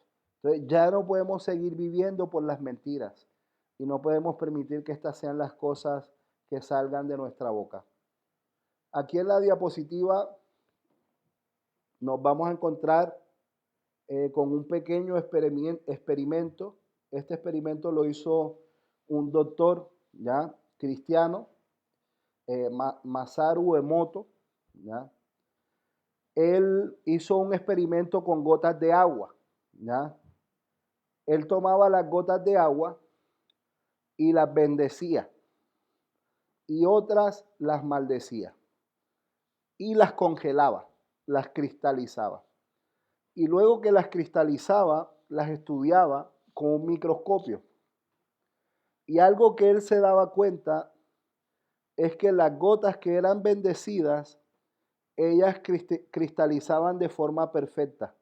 Entonces, ya no podemos seguir viviendo por las mentiras y no podemos permitir que estas sean las cosas que salgan de nuestra boca. Aquí en la diapositiva nos vamos a encontrar con un pequeño experimento. Este experimento lo hizo un doctor, ¿ya?, cristiano, Masaru Emoto, ¿ya? Él hizo un experimento con gotas de agua, ¿ya? Él tomaba las gotas de agua y las bendecía y otras las maldecía y las congelaba, las cristalizaba. Y luego que las cristalizaba, las estudiaba con un microscopio. Y algo que él se daba cuenta es que las gotas que eran bendecidas, ellas cristalizaban de forma perfecta.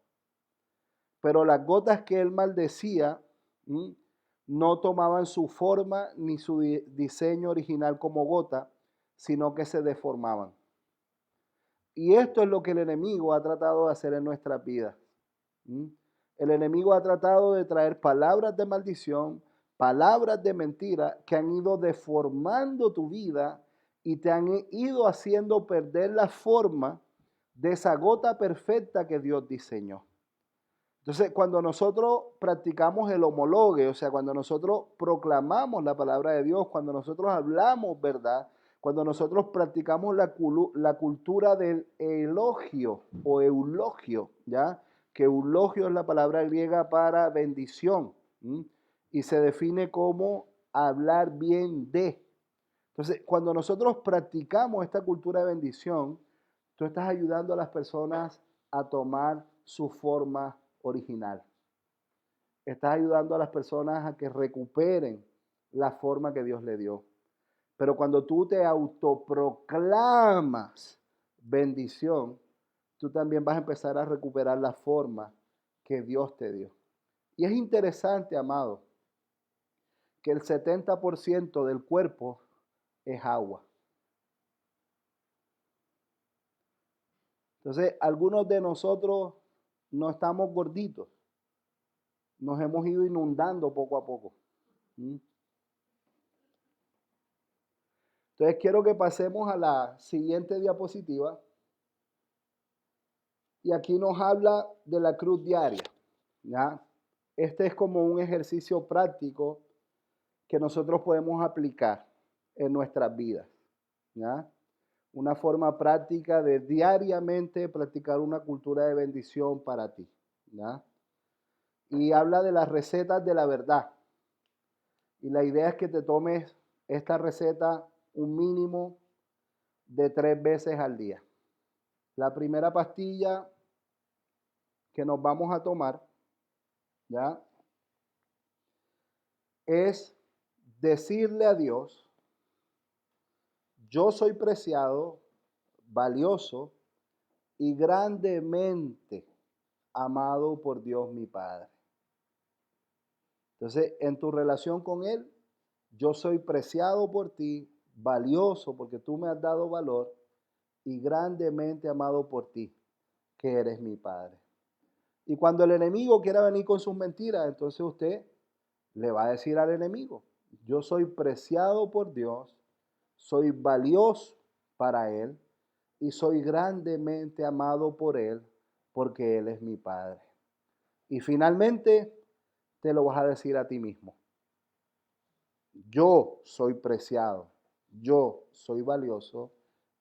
Pero las gotas que él maldecía no tomaban su forma ni su diseño original como gota, sino que se deformaban. Y esto es lo que el enemigo ha tratado de hacer en nuestras vidas. El enemigo ha tratado de traer palabras de maldición, palabras de mentira que han ido deformando tu vida y te han ido haciendo perder la forma de esa gota perfecta que Dios diseñó. Entonces, cuando nosotros practicamos el homologue, o sea, cuando nosotros proclamamos la palabra de Dios, cuando nosotros hablamos verdad, cuando nosotros practicamos la cultura del elogio o eulogio, ¿ya? Que eulogio es la palabra griega para bendición, y se define como hablar bien de. Entonces, cuando nosotros practicamos esta cultura de bendición, tú estás ayudando a las personas a tomar su forma original. Estás ayudando a las personas a que recuperen la forma que Dios le dio. Pero cuando tú te autoproclamas bendición, tú también vas a empezar a recuperar la forma que Dios te dio. Y es interesante, amado, que el 70% del cuerpo es agua. Entonces, algunos de nosotros no estamos gorditos. Nos hemos ido inundando poco a poco. Entonces, quiero que pasemos a la siguiente diapositiva. Y aquí nos habla de la cruz diaria, ¿ya? Este es como un ejercicio práctico que nosotros podemos aplicar en nuestras vidas, ¿ya? Una forma práctica de diariamente practicar una cultura de bendición para ti, ¿ya? Y habla de las recetas de la verdad. Y la idea es que te tomes esta receta un mínimo de 3 veces al día. La primera pastilla que nos vamos a tomar, ¿ya?, es decirle a Dios: yo soy preciado, valioso y grandemente amado por Dios mi Padre. Entonces, en tu relación con Él, yo soy preciado por ti, valioso porque tú me has dado valor y grandemente amado por ti, que eres mi Padre. Y cuando el enemigo quiera venir con sus mentiras, entonces usted le va a decir al enemigo, yo soy preciado por Dios, soy valioso para Él y soy grandemente amado por Él porque Él es mi Padre. Y finalmente te lo vas a decir a ti mismo. Yo soy preciado, yo soy valioso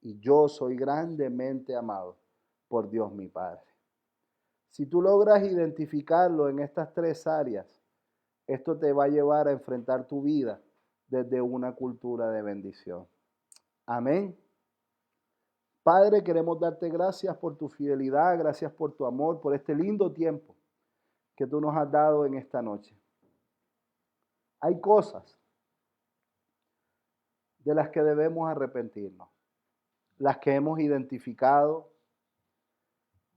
y yo soy grandemente amado por Dios mi Padre. Si tú logras identificarlo en estas tres áreas, esto te va a llevar a enfrentar tu vida desde una cultura de bendición. Amén. Padre, queremos darte gracias por tu fidelidad, gracias por tu amor, por este lindo tiempo que tú nos has dado en esta noche. Hay cosas de las que debemos arrepentirnos, las que hemos identificado,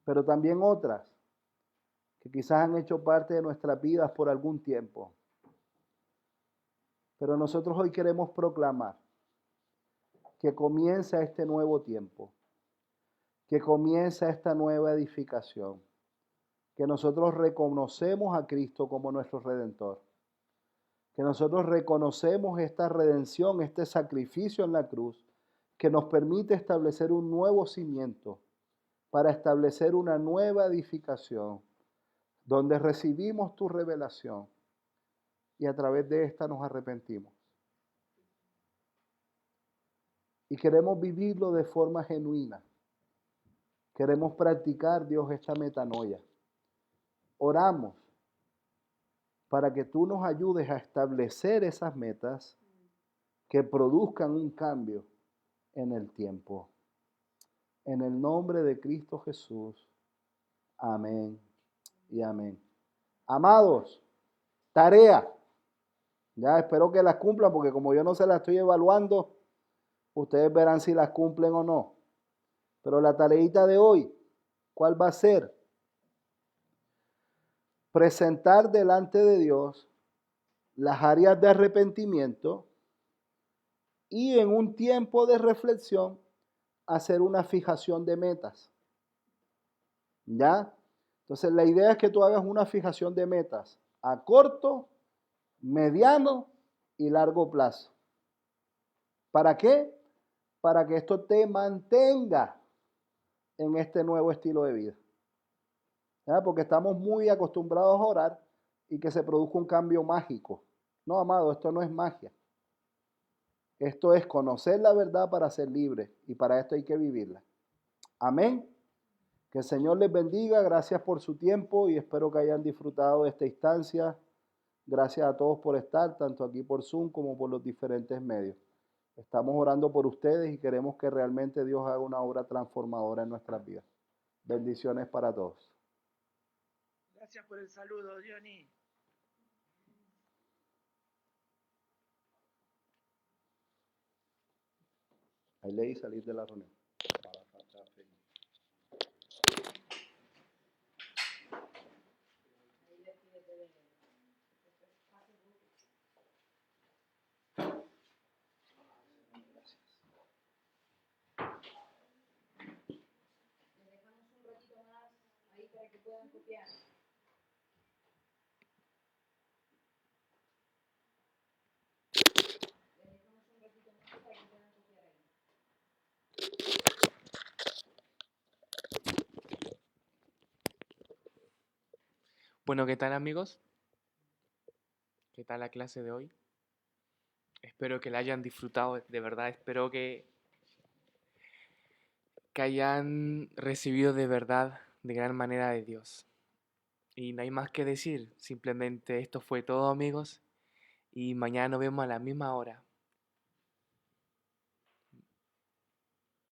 pero también otras que quizás han hecho parte de nuestras vidas por algún tiempo. Pero nosotros hoy queremos proclamar que comienza este nuevo tiempo, que comienza esta nueva edificación, que nosotros reconocemos a Cristo como nuestro Redentor, que nosotros reconocemos esta redención, este sacrificio en la cruz, que nos permite establecer un nuevo cimiento para establecer una nueva edificación, donde recibimos tu revelación y a través de esta nos arrepentimos. Y queremos vivirlo de forma genuina. Queremos practicar, Dios, esta metanoia. Oramos para que tú nos ayudes a establecer esas metas que produzcan un cambio en el tiempo. En el nombre de Cristo Jesús. Amén y amén. Amados, tarea. Ya espero que las cumplan porque como yo no se las estoy evaluando, ustedes verán si las cumplen o no. Pero la tareita de hoy, ¿cuál va a ser? Presentar delante de Dios las áreas de arrepentimiento y en un tiempo de reflexión hacer una fijación de metas. ¿Ya? Entonces la idea es que tú hagas una fijación de metas a corto, mediano y largo plazo. ¿Para qué? Para que esto te mantenga en este nuevo estilo de vida. ¿Ya? Porque estamos muy acostumbrados a orar y que se produzca un cambio mágico. No, amado, esto no es magia. Esto es conocer la verdad para ser libre y para esto hay que vivirla. Amén. Que el Señor les bendiga. Gracias por su tiempo y espero que hayan disfrutado de esta instancia. Gracias a todos por estar, tanto aquí por Zoom como por los diferentes medios. Estamos orando por ustedes y queremos que realmente Dios haga una obra transformadora en nuestras vidas. Bendiciones para todos.
Gracias por el saludo, Johnny.
Ahí leí salir de la reunión.
Bueno, ¿qué tal amigos? ¿Qué tal la clase de hoy? Espero que la hayan disfrutado, de verdad, espero que hayan recibido de verdad, de gran manera de Dios. Y no hay más que decir, simplemente esto fue todo amigos y mañana nos vemos a la misma hora.